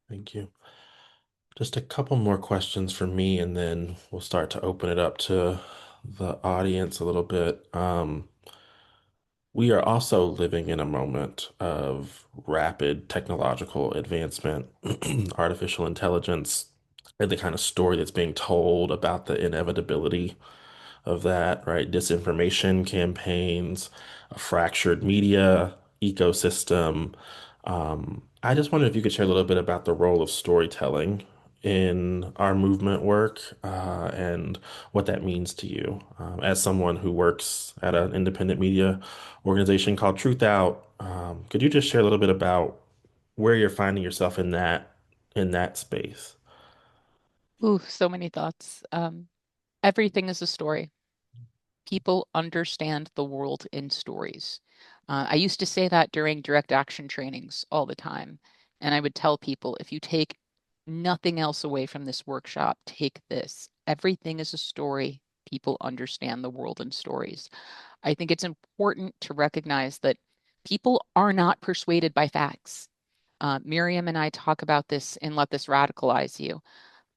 thank you. Just a couple more questions for me, and then we'll start to open it up to the audience a little bit. We are also living in a moment of rapid technological advancement, artificial intelligence, and the kind of story that's being told about the inevitability of that, right? Disinformation campaigns, a fractured media ecosystem. I just wondered if you could share a little bit about the role of storytelling in our movement work, and what that means to you. As someone who works at an independent media organization called Truth Out, could you just share a little bit about where you're finding yourself in that space? Ooh, so many thoughts. Everything is a story. People understand the world in stories. I used to say that during direct action trainings all the time. And I would tell people, if you take nothing else away from this workshop, take this. Everything is a story. People understand the world in stories. I think it's important to recognize that people are not persuaded by facts. Miriam and I talk about this in Let This Radicalize You.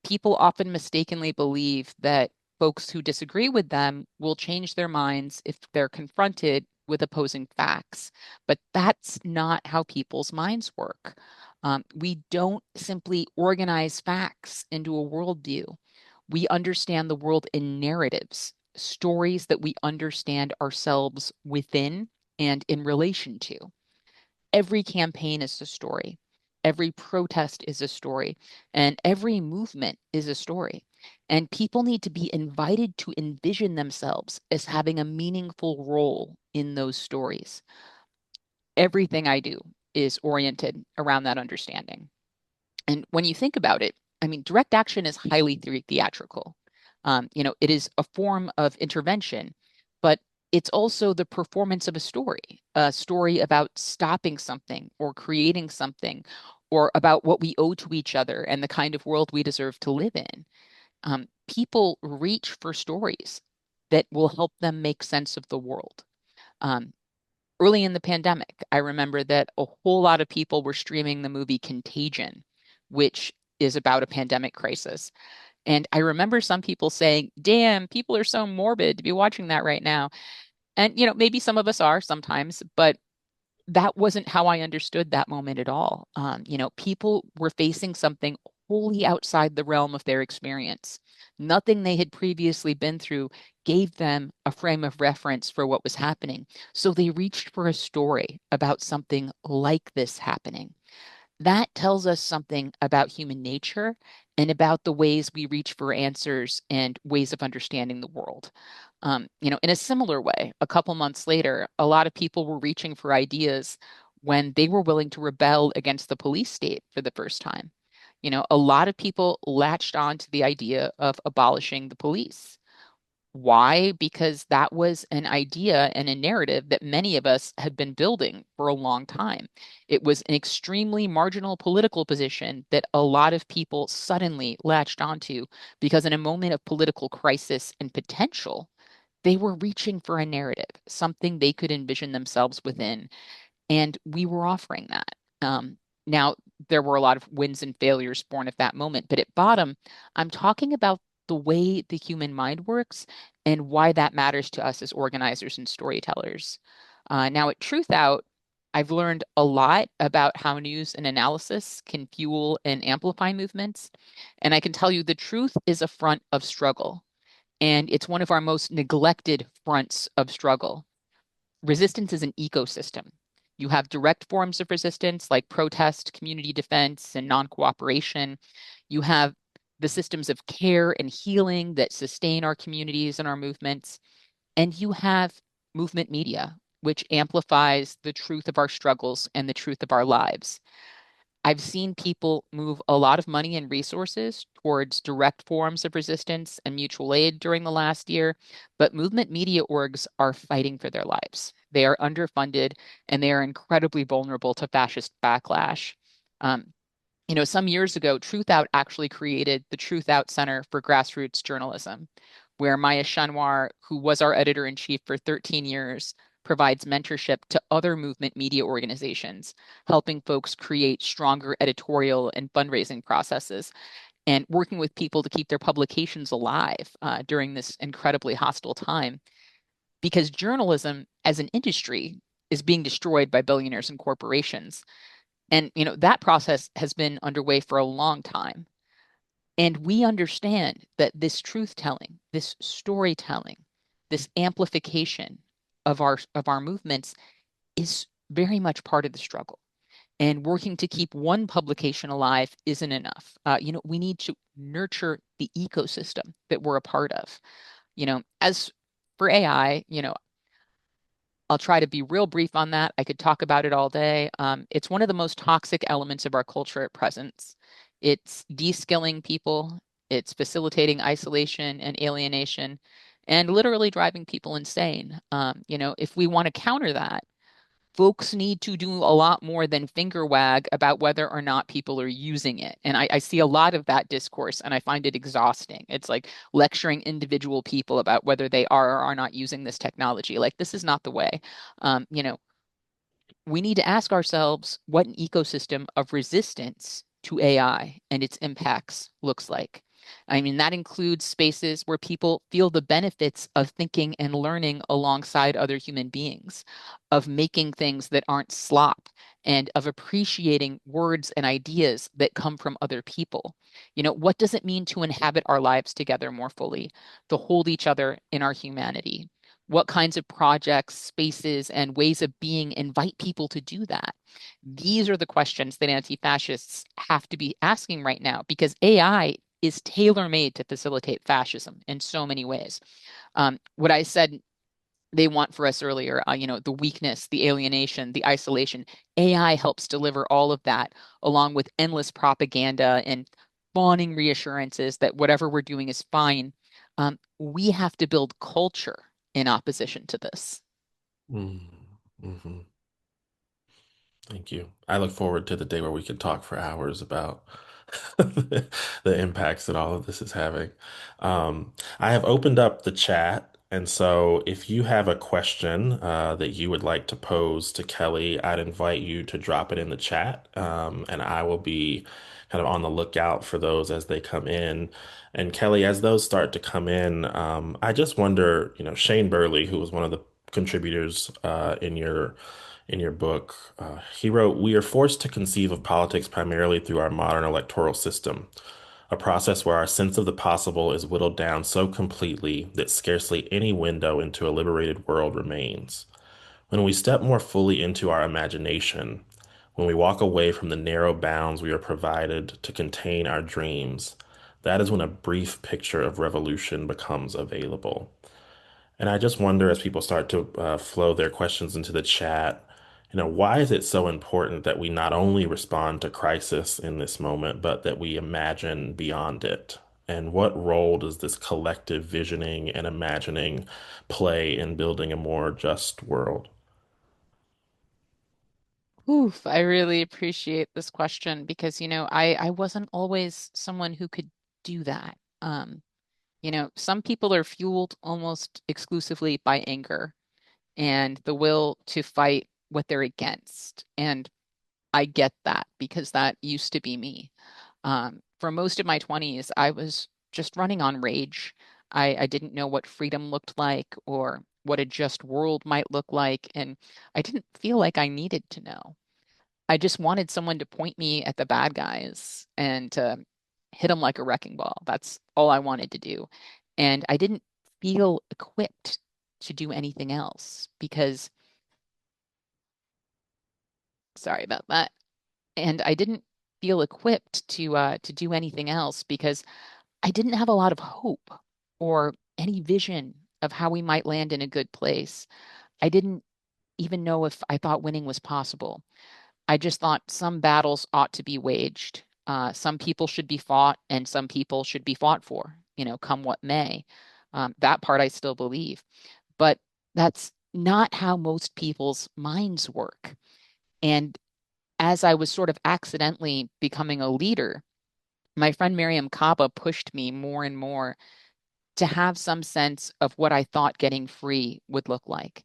People often mistakenly believe that folks who disagree with them will change their minds if they're confronted with opposing facts. But that's not how people's minds work. We don't simply organize facts into a worldview. We understand the world in narratives, stories that we understand ourselves within and in relation to. Every campaign is a story. Every protest is a story. And every movement is a story. And people need to be invited to envision themselves as having a meaningful role in those stories. Everything I do is oriented around that understanding. And when you think about it, I mean, direct action is highly theatrical. It is a form of intervention, but it's also the performance of a story about stopping something or creating something, or about what we owe to each other and the kind of world we deserve to live in. People reach for stories that will help them make sense of the world. Um, Early in the pandemic, I remember that a whole lot of people were streaming the movie Contagion, which is about a pandemic crisis. And I remember some people saying, damn, people are so morbid to be watching that right now. And, maybe some of us are sometimes, but that wasn't how I understood that moment at all. People were facing something wholly outside the realm of their experience. Nothing they had previously been through gave them a frame of reference for what was happening. So they reached for a story about something like this happening. That tells us something about human nature and about the ways we reach for answers and ways of understanding the world. In a similar way, a couple months later, a lot of people were reaching for ideas when they were willing to rebel against the police state for the first time. A lot of people latched on to the idea of abolishing the police. Why? Because that was an idea and a narrative that many of us had been building for a long time. It was an extremely marginal political position that a lot of people suddenly latched onto because, in a moment of political crisis and potential, they were reaching for a narrative, something they could envision themselves within. And we were offering that. Now, there were a lot of wins and failures born of that moment, but at bottom, I'm talking about the way the human mind works and why that matters to us as organizers and storytellers. Now, at Truth Out, I've learned a lot about how news and analysis can fuel and amplify movements. And I can tell you the truth is a front of struggle, and it's one of our most neglected fronts of struggle. Resistance is an ecosystem. You have direct forms of resistance like protest, community defense, and non-cooperation. You have the systems of care and healing that sustain our communities and our movements. And you have movement media, which amplifies the truth of our struggles and the truth of our lives. I've seen people move a lot of money and resources towards direct forms of resistance and mutual aid during the last year, but movement media orgs are fighting for their lives. They are underfunded and they are incredibly vulnerable to fascist backlash. Um, some years ago, Truth Out actually created the Truth Out Center for Grassroots Journalism, where Maya Shanwar, who was our editor in chief for 13 years, provides mentorship to other movement media organizations, helping folks create stronger editorial and fundraising processes and working with people to keep their publications alive during this incredibly hostile time. Because journalism as an industry is being destroyed by billionaires and corporations. And that process has been underway for a long time. And we understand that this truth telling, this storytelling, this amplification of our movements is very much part of the struggle. And working to keep one publication alive isn't enough. We need to nurture the ecosystem that we're a part of. As for AI, I'll try to be real brief on that. I could talk about it all day. It's one of the most toxic elements of our culture at present. It's de-skilling people, it's facilitating isolation and alienation, and literally driving people insane. If we want to counter that, folks need to do a lot more than finger wag about whether or not people are using it. And I see a lot of that discourse and I find it exhausting. It's like lecturing individual people about whether they are or are not using this technology. Like, this is not the way. Um, you know, we need to ask ourselves what an ecosystem of resistance to AI and its impacts looks like. I mean, that includes spaces where people feel the benefits of thinking and learning alongside other human beings, of making things that aren't slop, and of appreciating words and ideas that come from other people. What does it mean to inhabit our lives together more fully, to hold each other in our humanity? What kinds of projects, spaces, and ways of being invite people to do that? These are the questions that anti-fascists have to be asking right now because AI is tailor-made to facilitate fascism in so many ways. What I said they want for us earlier, the weakness, the alienation, the isolation. AI helps deliver all of that, along with endless propaganda and fawning reassurances that whatever we're doing is fine. We have to build culture in opposition to this. Mm-hmm. Thank you. I look forward to the day where we can talk for hours about the impacts that all of this is having. I have opened up the chat, and so if you have a question that you would like to pose to Kelly, I'd invite you to drop it in the chat, and I will be kind of on the lookout for those as they come in. And Kelly, as those start to come in, I just wonder, Shane Burley, who was one of the contributors in your book. He wrote, "We are forced to conceive of politics primarily through our modern electoral system, a process where our sense of the possible is whittled down so completely that scarcely any window into a liberated world remains. When we step more fully into our imagination, when we walk away from the narrow bounds we are provided to contain our dreams, that is when a brief picture of revolution becomes available." And I just wonder as people start to flow their questions into the chat, why is it so important that we not only respond to crisis in this moment, but that we imagine beyond it? And what role does this collective visioning and imagining play in building a more just world? Oof, I really appreciate this question because, I wasn't always someone who could do that. Some people are fueled almost exclusively by anger and the will to fight what they're against. And I get that because that used to be me. For most of my 20s, I was just running on rage. I didn't know what freedom looked like or what a just world might look like, and I didn't feel like I needed to know. I just wanted someone to point me at the bad guys and to hit them like a wrecking ball. That's all I wanted to do. And I didn't feel equipped to do anything else because, sorry about that. And I didn't feel equipped to do anything else because I didn't have a lot of hope or any vision of how we might land in a good place. I didn't even know if I thought winning was possible. I just thought some battles ought to be waged. Some people should be fought, and some people should be fought for, come what may. That part I still believe. But that's not how most people's minds work. And as I was sort of accidentally becoming a leader, my friend Mariame Kaba pushed me more and more to have some sense of what I thought getting free would look like.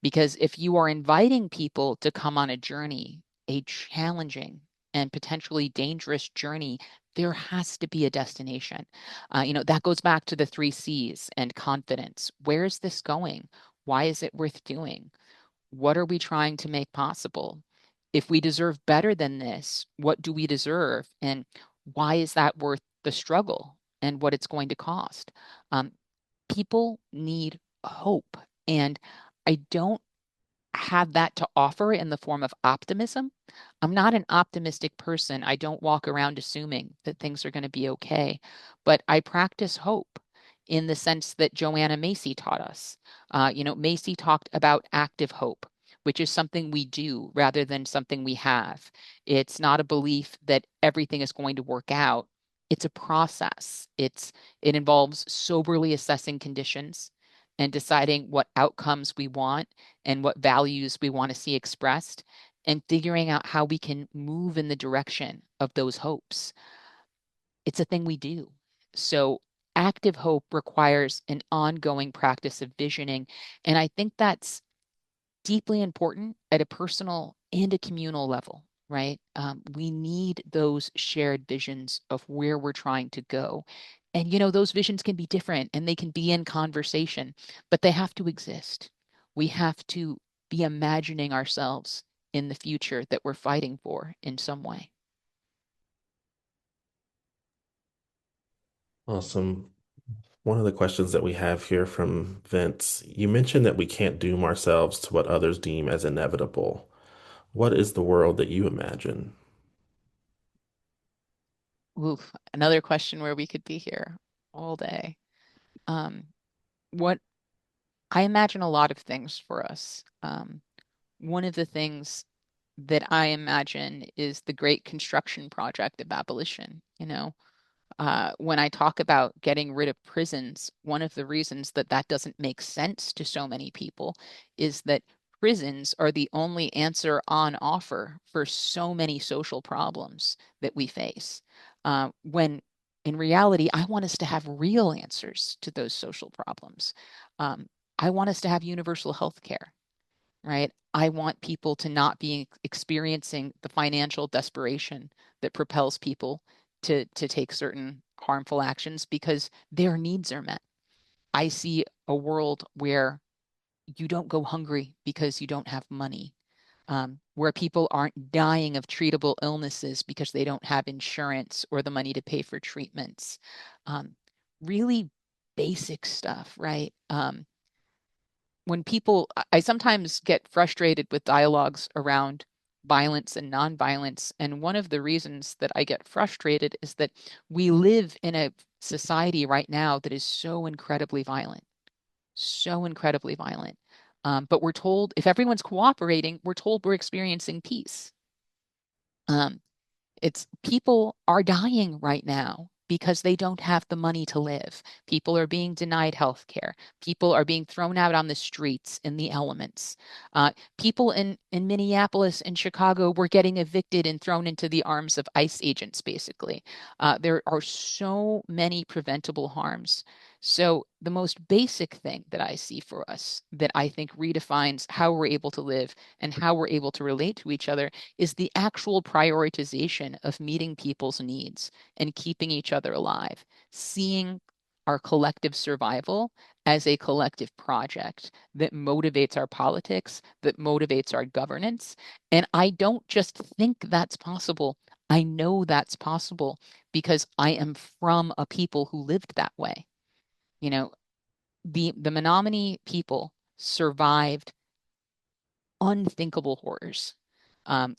Because if you are inviting people to come on a journey, a challenging and potentially dangerous journey, there has to be a destination. That goes back to the three C's and confidence. Where is this going? Why is it worth doing? What are we trying to make possible? If we deserve better than this, what do we deserve? And why is that worth the struggle and what it's going to cost? Um, People need hope. And I don't have that to offer in the form of optimism. I'm not an optimistic person. I don't walk around assuming that things are going to be okay, but I practice hope in the sense that Joanna Macy taught us. Macy talked about active hope, which is something we do rather than something we have. It's not a belief that everything is going to work out. It's a process. It involves soberly assessing conditions and deciding what outcomes we want and what values we want to see expressed, and figuring out how we can move in the direction of those hopes. It's a thing we do. So, active hope requires an ongoing practice of visioning. And I think that's deeply important at a personal and a communal level, right? We need those shared visions of where we're trying to go. And, those visions can be different and they can be in conversation, but they have to exist. We have to be imagining ourselves in the future that we're fighting for in some way. Awesome. One of the questions that we have here from Vince, you mentioned that we can't doom ourselves to what others deem as inevitable. What is the world that you imagine? Oof, another question where we could be here all day. Um, what I imagine a lot of things for us. One of the things that I imagine is the great construction project of abolition. When I talk about getting rid of prisons, one of the reasons that that doesn't make sense to so many people is that prisons are the only answer on offer for so many social problems that we face. When in reality, I want us to have real answers to those social problems. Um, I want us to have universal health care, right? I want people to not be experiencing the financial desperation that propels people to take certain harmful actions because their needs are met. I see a world where you don't go hungry because you don't have money, where people aren't dying of treatable illnesses because they don't have insurance or the money to pay for treatments. Um, really basic stuff, right? When people, I sometimes get frustrated with dialogues around violence and nonviolence. And one of the reasons that I get frustrated is that we live in a society right now that is so incredibly violent, so incredibly violent. But we're told if everyone's cooperating, we're told we're experiencing peace. Um, it's people are dying right now because they don't have the money to live. People are being denied health care. People are being thrown out on the streets in the elements. People in Minneapolis and Chicago were getting evicted and thrown into the arms of ICE agents, basically. There are so many preventable harms. So, the most basic thing that I see for us that I think redefines how we're able to live and how we're able to relate to each other is the actual prioritization of meeting people's needs and keeping each other alive, seeing our collective survival as a collective project that motivates our politics, that motivates our governance. And I don't just think that's possible. I know that's possible because I am from a people who lived that way. You know, the Menominee people survived unthinkable horrors.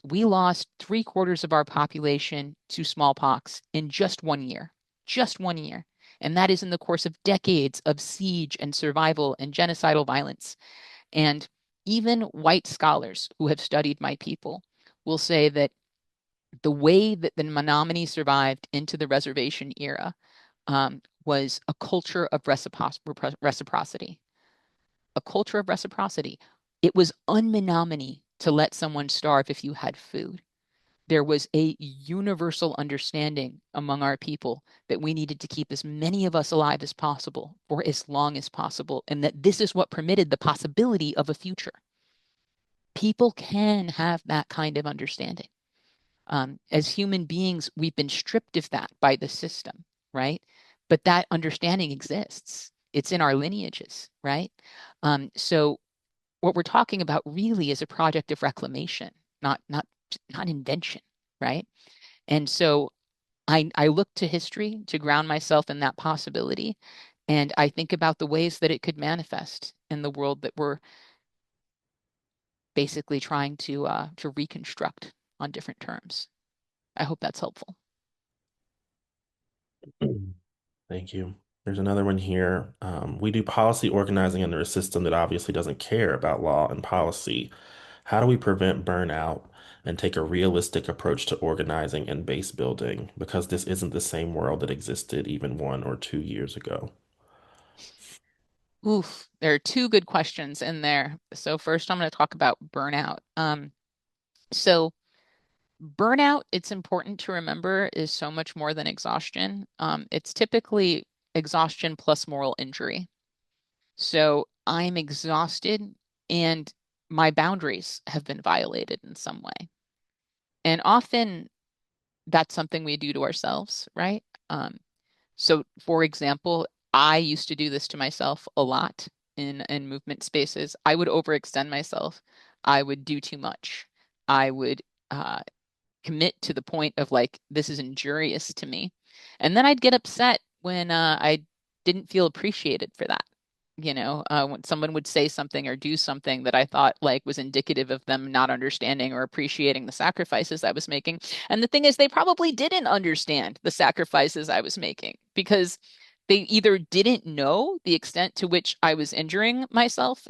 We lost 3/4 of our population to smallpox in just 1 year. And that is in the course of decades of siege and survival and genocidal violence. And even white scholars who have studied my people will say that the way that the Menominee survived into the reservation era was a culture of reciprocity, a culture of reciprocity. It was unmenominee to let someone starve if you had food. There was a universal understanding among our people that we needed to keep as many of us alive as possible for as long as possible, and that this is what permitted the possibility of a future. People can have that kind of understanding. As human beings, we've been stripped of that by the system, right? But that understanding exists. It's in our lineages, right? So what we're talking about really is a project of reclamation, not invention, right? And so I look to history to ground myself in that possibility, and I think about the ways that it could manifest in the world that we're basically trying to reconstruct on different terms. I hope that's helpful. Thank you. There's another one here. We do policy organizing under a system that obviously doesn't care about law and policy. How do we prevent burnout and take a realistic approach to organizing and base building? Because this isn't the same world that existed even 1 or 2 years ago. Oof, there are two good questions in there. So first, I'm going to talk about burnout. So burnout, it's important to remember, is so much more than exhaustion. It's typically exhaustion plus moral injury. So I'm exhausted and my boundaries have been violated in some way. And often that's something we do to ourselves, right? Um, so, for example, I used to do this to myself a lot in movement spaces. I would overextend myself. I would do too much. I would uh, commit to the point of like, this is injurious to me. And then I'd get upset when I didn't feel appreciated for that. When someone would say something or do something that I thought like was indicative of them not understanding or appreciating the sacrifices I was making. And the thing is, they probably didn't understand the sacrifices I was making because they either didn't know the extent to which I was injuring myself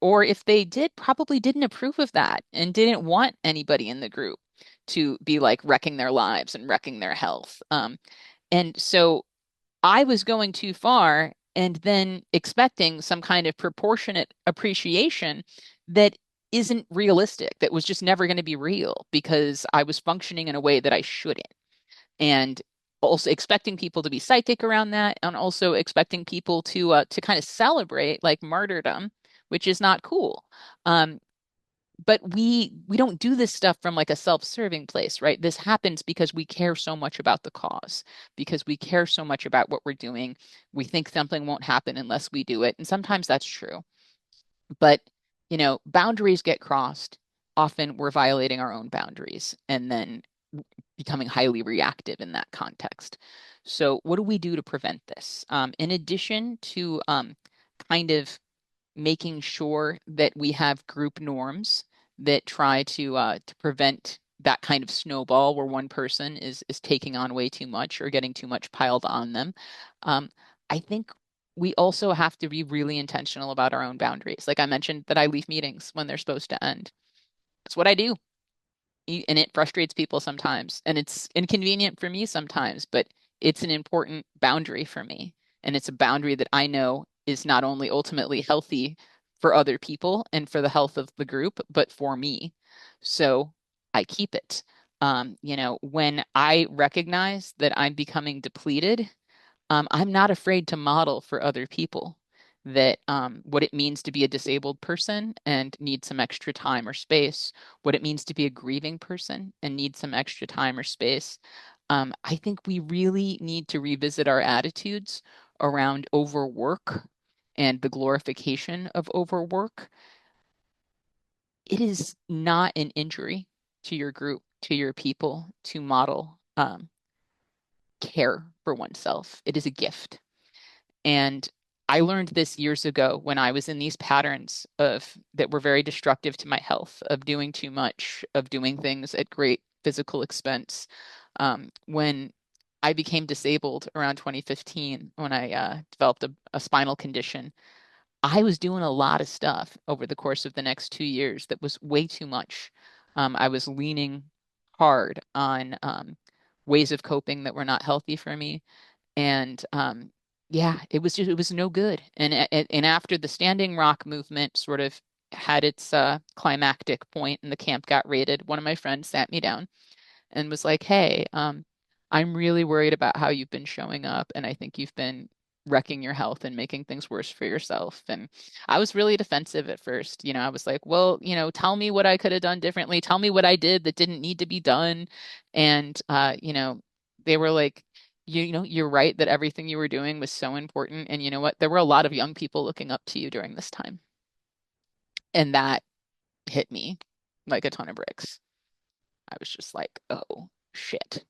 or if they did, probably didn't approve of that and didn't want anybody in the group to be like wrecking their lives and wrecking their health. And so I was going too far and then expecting some kind of proportionate appreciation that isn't realistic, that was just never going to be real because I was functioning in a way that I shouldn't. And also expecting people to be psychic around that and also expecting people to kind of celebrate like martyrdom, which is not cool. Um, but we don't do this stuff from like a self-serving place, right? This happens because we care so much about the cause, because we care so much about what we're doing. We think something won't happen unless we do it, and sometimes that's true. But, boundaries get crossed. Often we're violating our own boundaries and then becoming highly reactive in that context. So, what do we do to prevent this? In addition to kind of making sure that we have group norms that try to prevent that kind of snowball where one person is taking on way too much or getting too much piled on them. Um, I think we also have to be really intentional about our own boundaries. Like I mentioned, that I leave meetings when they're supposed to end. That's what I do. And it frustrates people sometimes, and it's inconvenient for me sometimes, but it's an important boundary for me. And it's a boundary that I know is not only ultimately healthy for other people and for the health of the group, but for me. So I keep it. When I recognize that I'm becoming depleted, I'm not afraid to model for other people that what it means to be a disabled person and need some extra time or space, what it means to be a grieving person and need some extra time or space. I think we really need to revisit our attitudes around overwork and the glorification of overwork. It is not an injury to your group, to your people, to model care for oneself. It is a gift. And I learned this years ago when I was in these patterns of that were very destructive to my health, of doing too much, of doing things at great physical expense. When I became disabled around 2015, when I developed a spinal condition, I was doing a lot of stuff over the course of the next 2 years that was way too much. I was leaning hard on ways of coping that were not healthy for me. And yeah, it was no good. And after the Standing Rock movement sort of had its climactic point and the camp got raided, one of my friends sat me down and was like, "Hey, I'm really worried about how you've been showing up, and I think you've been wrecking your health and making things worse for yourself." And I was really defensive at first. I was like, "Well, tell me what I could have done differently. Tell me what I did that didn't need to be done." And they were like, you're right that everything you were doing was so important. And you know what? There were a lot of young people looking up to you during this time. And that hit me like a ton of bricks. I was just like, oh, shit.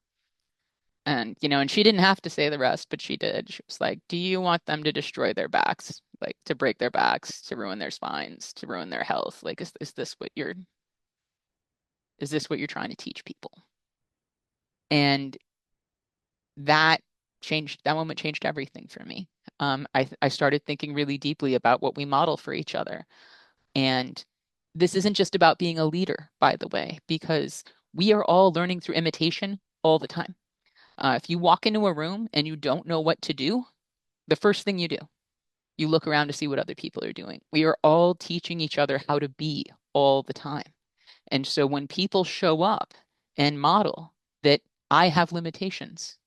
And she didn't have to say the rest, but she did. She was like, "Do you want them to destroy their backs, like to break their backs, to ruin their spines, to ruin their health? Like, is this what you're trying to teach people?" And that that moment changed everything for me. I started thinking really deeply about what we model for each other. And this isn't just about being a leader, by the way, because we are all learning through imitation all the time. If you walk into a room and you don't know what to do, the first thing you do, you look around to see what other people are doing. We are all teaching each other how to be all the time. And so when people show up and model that I have limitations,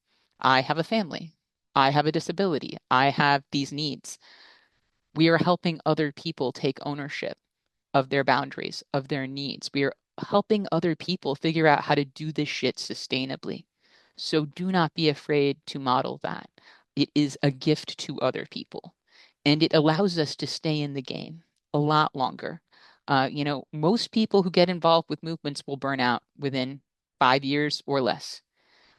I have a family, I have a disability, I have these needs, we are helping other people take ownership of their boundaries, of their needs. We are helping other people figure out how to do this shit sustainably. So do not be afraid to model that. It is a gift to other people. And it allows us to stay in the game a lot longer. Most people who get involved with movements will burn out within 5 years or less.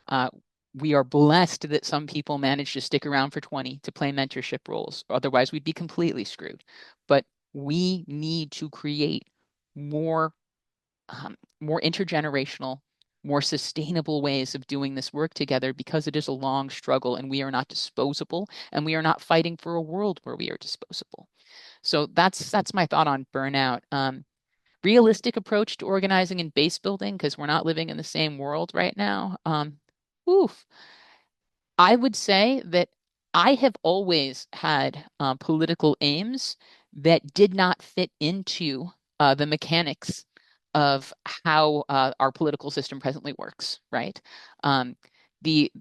Uh, we are blessed that some people manage to stick around for 20 to play mentorship roles. Otherwise, we'd be completely screwed. But we need to create more, more intergenerational, more sustainable ways of doing this work together because it is a long struggle and we are not disposable and we are not fighting for a world where we are disposable. So that's my thought on burnout. Realistic approach to organizing and base building because we're not living in the same world right now. Oof. I would say that I have always had political aims that did not fit into the mechanics of how our political system presently works, right? Um, the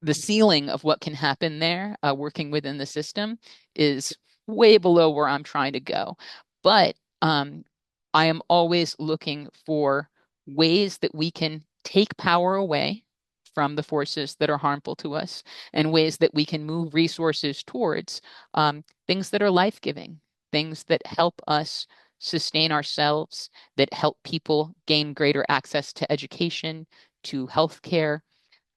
the ceiling of what can happen there, working within the system, is way below where I'm trying to go. But I am always looking for ways that we can take power away from the forces that are harmful to us and ways that we can move resources towards things that are life-giving, things that help us sustain ourselves, that help people gain greater access to education, to healthcare.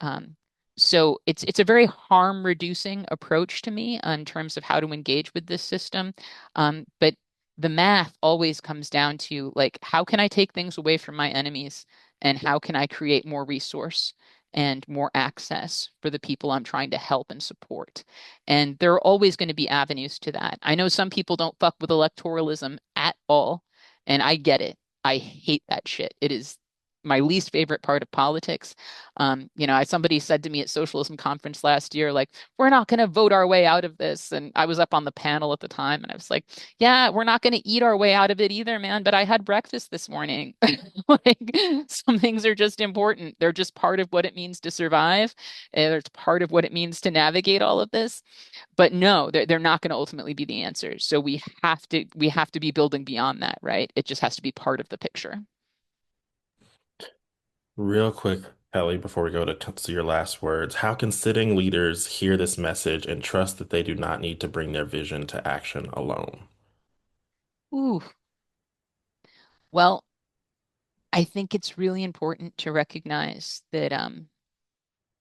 Um, so it's a very harm reducing approach to me in terms of how to engage with this system. But the math always comes down to like, how can I take things away from my enemies and how can I create more resource and more access for the people I'm trying to help and support? And there are always going to be avenues to that. I know some people don't fuck with electoralism at all, and I get it. I hate that shit. It is my least favorite part of politics. Somebody said to me at Socialism Conference last year, like, we're not going to vote our way out of this. And I was up on the panel at the time, and I was like, yeah, we're not going to eat our way out of it either, man. But I had breakfast this morning. Like, some things are just important. They're just part of what it means to survive. And it's part of what it means to navigate all of this. But no, they're not going to ultimately be the answers. So we have to be building beyond that, right? It just has to be part of the picture. Real quick, Kelly, before we go to your last words, how can sitting leaders hear this message and trust that they do not need to bring their vision to action alone? Ooh, well, I think it's really important to recognize that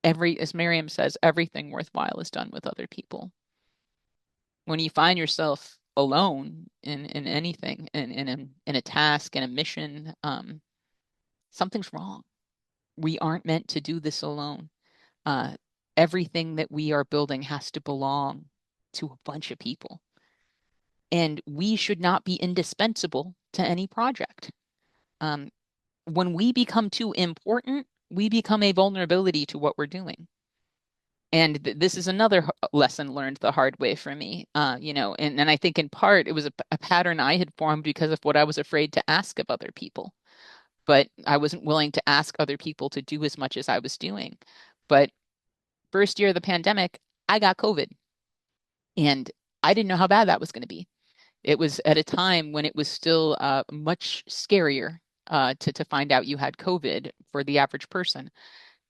as Miriam says, everything worthwhile is done with other people. When you find yourself alone in anything, in a task, in a mission, something's wrong. We aren't meant to do this alone. Uh, Everything that we are building has to belong to a bunch of people, and we should not be indispensable to any project. Um, when we become too important, we become a vulnerability to what we're doing. And this is another lesson learned the hard way for me. And I think in part it was a pattern I had formed because of what I was afraid to ask of other people. But I wasn't willing to ask other people to do as much as I was doing. But first year of the pandemic, I got COVID, and I didn't know how bad that was going to be. It was at a time when it was still much scarier to find out you had COVID for the average person.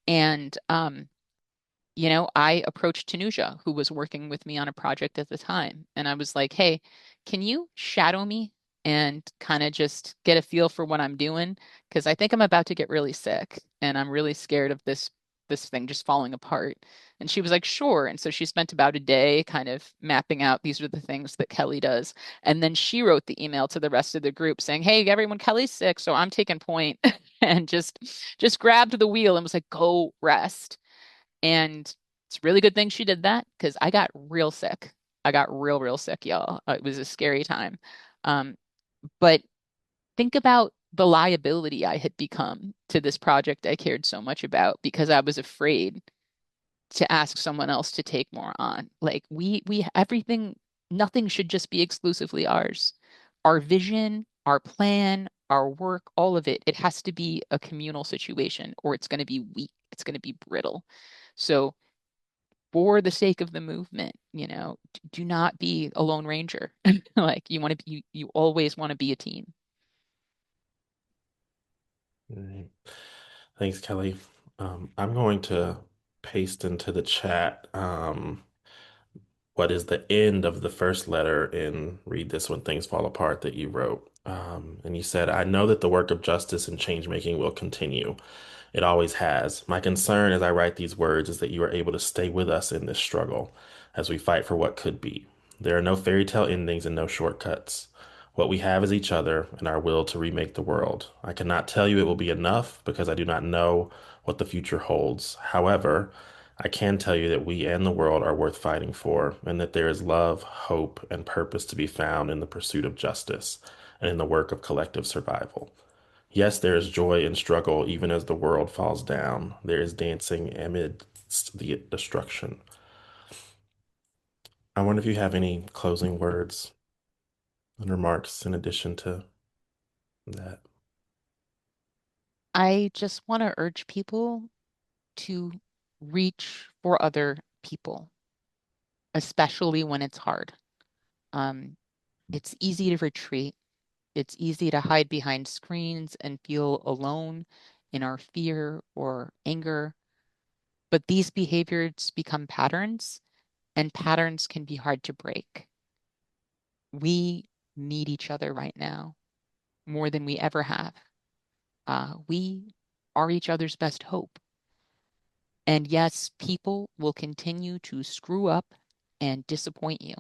And I approached Tanuja, who was working with me on a project at the time, and I was like, "Hey, can you shadow me and kind of just get a feel for what I'm doing? Because I think I'm about to get really sick, and I'm really scared of this thing just falling apart." And she was like, "Sure." And so she spent about a day kind of mapping out these are the things that Kelly does, and then she wrote the email to the rest of the group saying, "Hey, everyone, Kelly's sick, so I'm taking point," and just grabbed the wheel and was like, "Go rest." And it's a really good thing she did that because I got real sick. I got real sick, y'all. It was a scary time. Um, but think about the liability I had become to this project I cared so much about because I was afraid to ask someone else to take more on. Like everything, nothing should just be exclusively ours. Our vision, our plan, our work, all of it, it has to be a communal situation or it's going to be weak. It's going to be brittle. So for the sake of the movement, do not be a lone ranger. Like you always want to be a team. All right. Thanks, Kelly. I'm going to paste into the chat what is the end of the first letter in Read This When Things Fall Apart that you wrote. And you said, I know that the work of justice and change making will continue. It always has. My concern as I write these words is that you are able to stay with us in this struggle as we fight for what could be. There are no fairy tale endings and no shortcuts. What we have is each other and our will to remake the world. I cannot tell you it will be enough because I do not know what the future holds. However, I can tell you that we and the world are worth fighting for, and that there is love, hope, and purpose to be found in the pursuit of justice and in the work of collective survival. Yes, there is joy in struggle even as the world falls down. There is dancing amidst the destruction. I wonder if you have any closing words and remarks in addition to that. I just want to urge people to reach for other people, especially when it's hard. Um, it's easy to retreat. It's easy to hide behind screens and feel alone in our fear or anger. But these behaviors become patterns, and patterns can be hard to break. We need each other right now more than we ever have. We are each other's best hope. And yes, people will continue to screw up and disappoint you.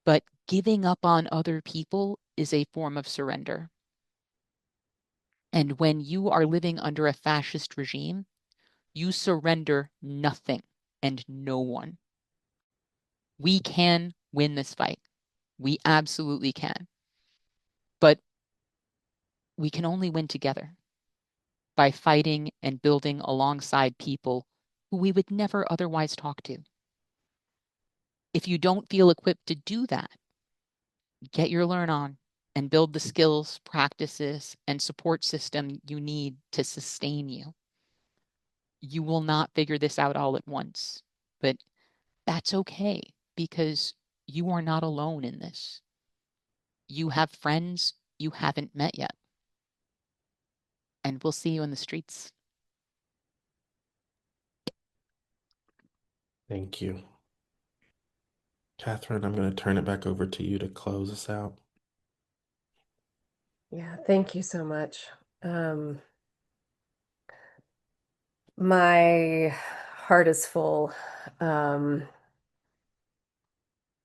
But giving up on other people is a form of surrender. And when you are living under a fascist regime, you surrender nothing and no one. We can win this fight. We absolutely can. But we can only win together by fighting and building alongside people who we would never otherwise talk to. If you don't feel equipped to do that, get your learn on and build the skills, practices, and support system you need to sustain you. You will not figure this out all at once, but that's okay because you are not alone in this. You have friends you haven't met yet, and we'll see you in the streets. Thank you. Catherine, I'm going to turn it back over to you to close us out. Yeah, thank you so much. Um, my heart is full. Um,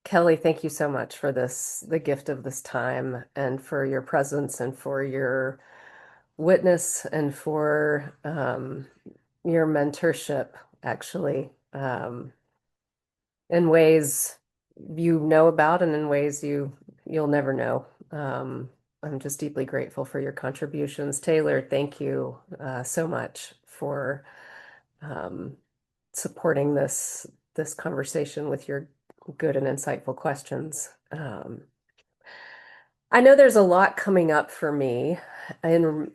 Kelly, thank you so much for the gift of this time, and for your presence, and for your witness, and for your mentorship, actually, in ways you know about and in ways you'll never know. I'm just deeply grateful for your contributions. Taylor, thank you so much for um, supporting this conversation with your good and insightful questions. I know there's a lot coming up for me in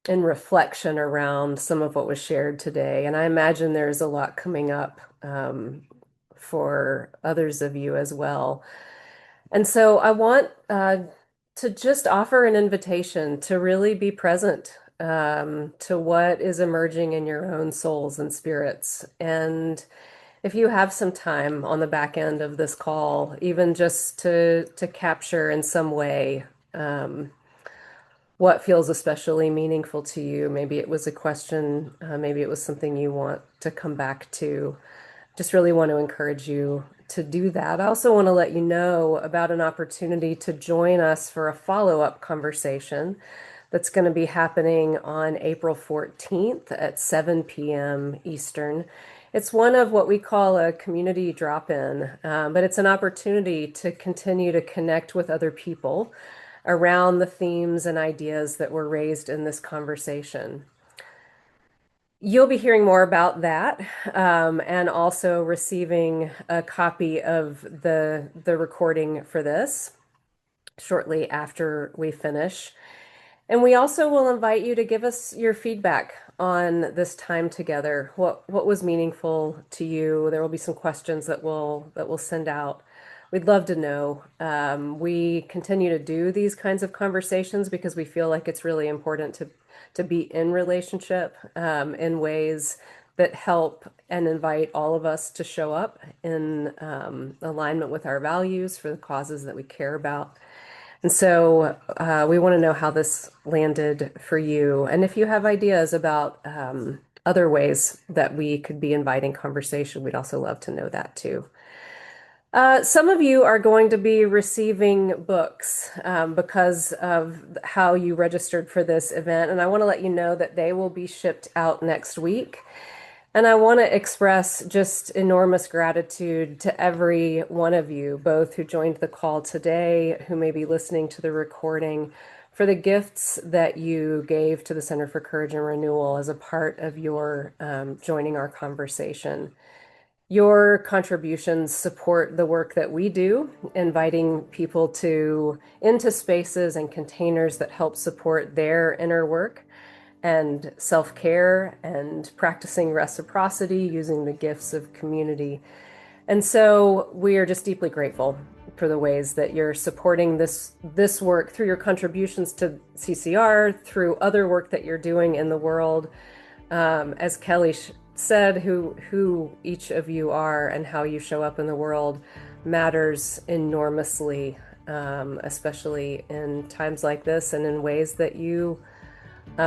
reflection around some of what was shared today, and I imagine there's a lot coming up for others of you as well. And so I want to just offer an invitation to really be present to what is emerging in your own souls and spirits. And if you have some time on the back end of this call, even just to capture in some way what feels especially meaningful to you. Maybe it was a question, maybe it was something you want to come back to. Just really want to encourage you to do that. I also want to let you know about an opportunity to join us for a follow-up conversation that's going to be happening on April 14th at 7 p.m. Eastern. It's one of what we call a community drop-in, but it's an opportunity to continue to connect with other people around the themes and ideas that were raised in this conversation. You'll be hearing more about that, and also receiving a copy of the recording for this shortly after we finish. And we also will invite you to give us your feedback on this time together. What was meaningful to you? There will be some questions that we'll send out. We'd love to know. We continue to do these kinds of conversations because we feel like it's really important to be in relationship in ways that help and invite all of us to show up in alignment with our values for the causes that we care about. And so we want to know how this landed for you. And if you have ideas about other ways that we could be inviting conversation, we'd also love to know that too. Some of you are going to be receiving books because of how you registered for this event. And I want to let you know that they will be shipped out next week. And I want to express just enormous gratitude to every one of you, both who joined the call today, who may be listening to the recording, for the gifts that you gave to the Center for Courage and Renewal as a part of your joining our conversation. Your contributions support the work that we do, inviting people into spaces and containers that help support their inner work and self-care and practicing reciprocity using the gifts of community. And so we are just deeply grateful for the ways that you're supporting this work through your contributions to CCR, through other work that you're doing in the world. As Kelly said, who each of you are and how you show up in the world matters enormously, especially in times like this and in ways that you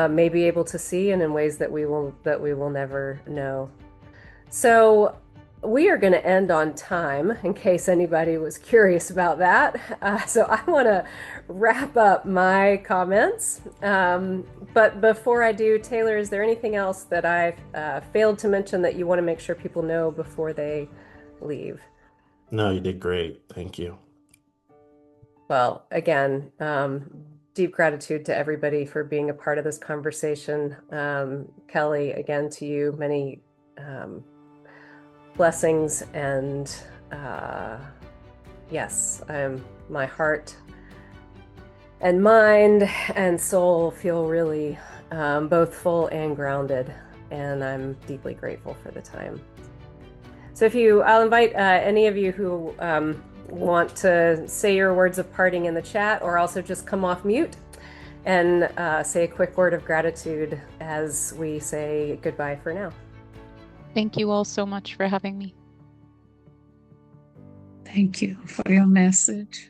may be able to see and in ways that we will never know. So we are going to end on time in case anybody was curious about that. So I want to wrap up my comments. But before I do, Taylor, is there anything else that I've failed to mention that you want to make sure people know before they leave? No, you did great. Thank you. Well, again, deep gratitude to everybody for being a part of this conversation. Kelly, again, to you, many blessings. And yes, my heart and mind and soul feel really both full and grounded. And I'm deeply grateful for the time. So I'll invite any of you who want to say your words of parting in the chat, or also just come off mute and say a quick word of gratitude as we say goodbye for now. Thank you all so much for having me. Thank you for your message.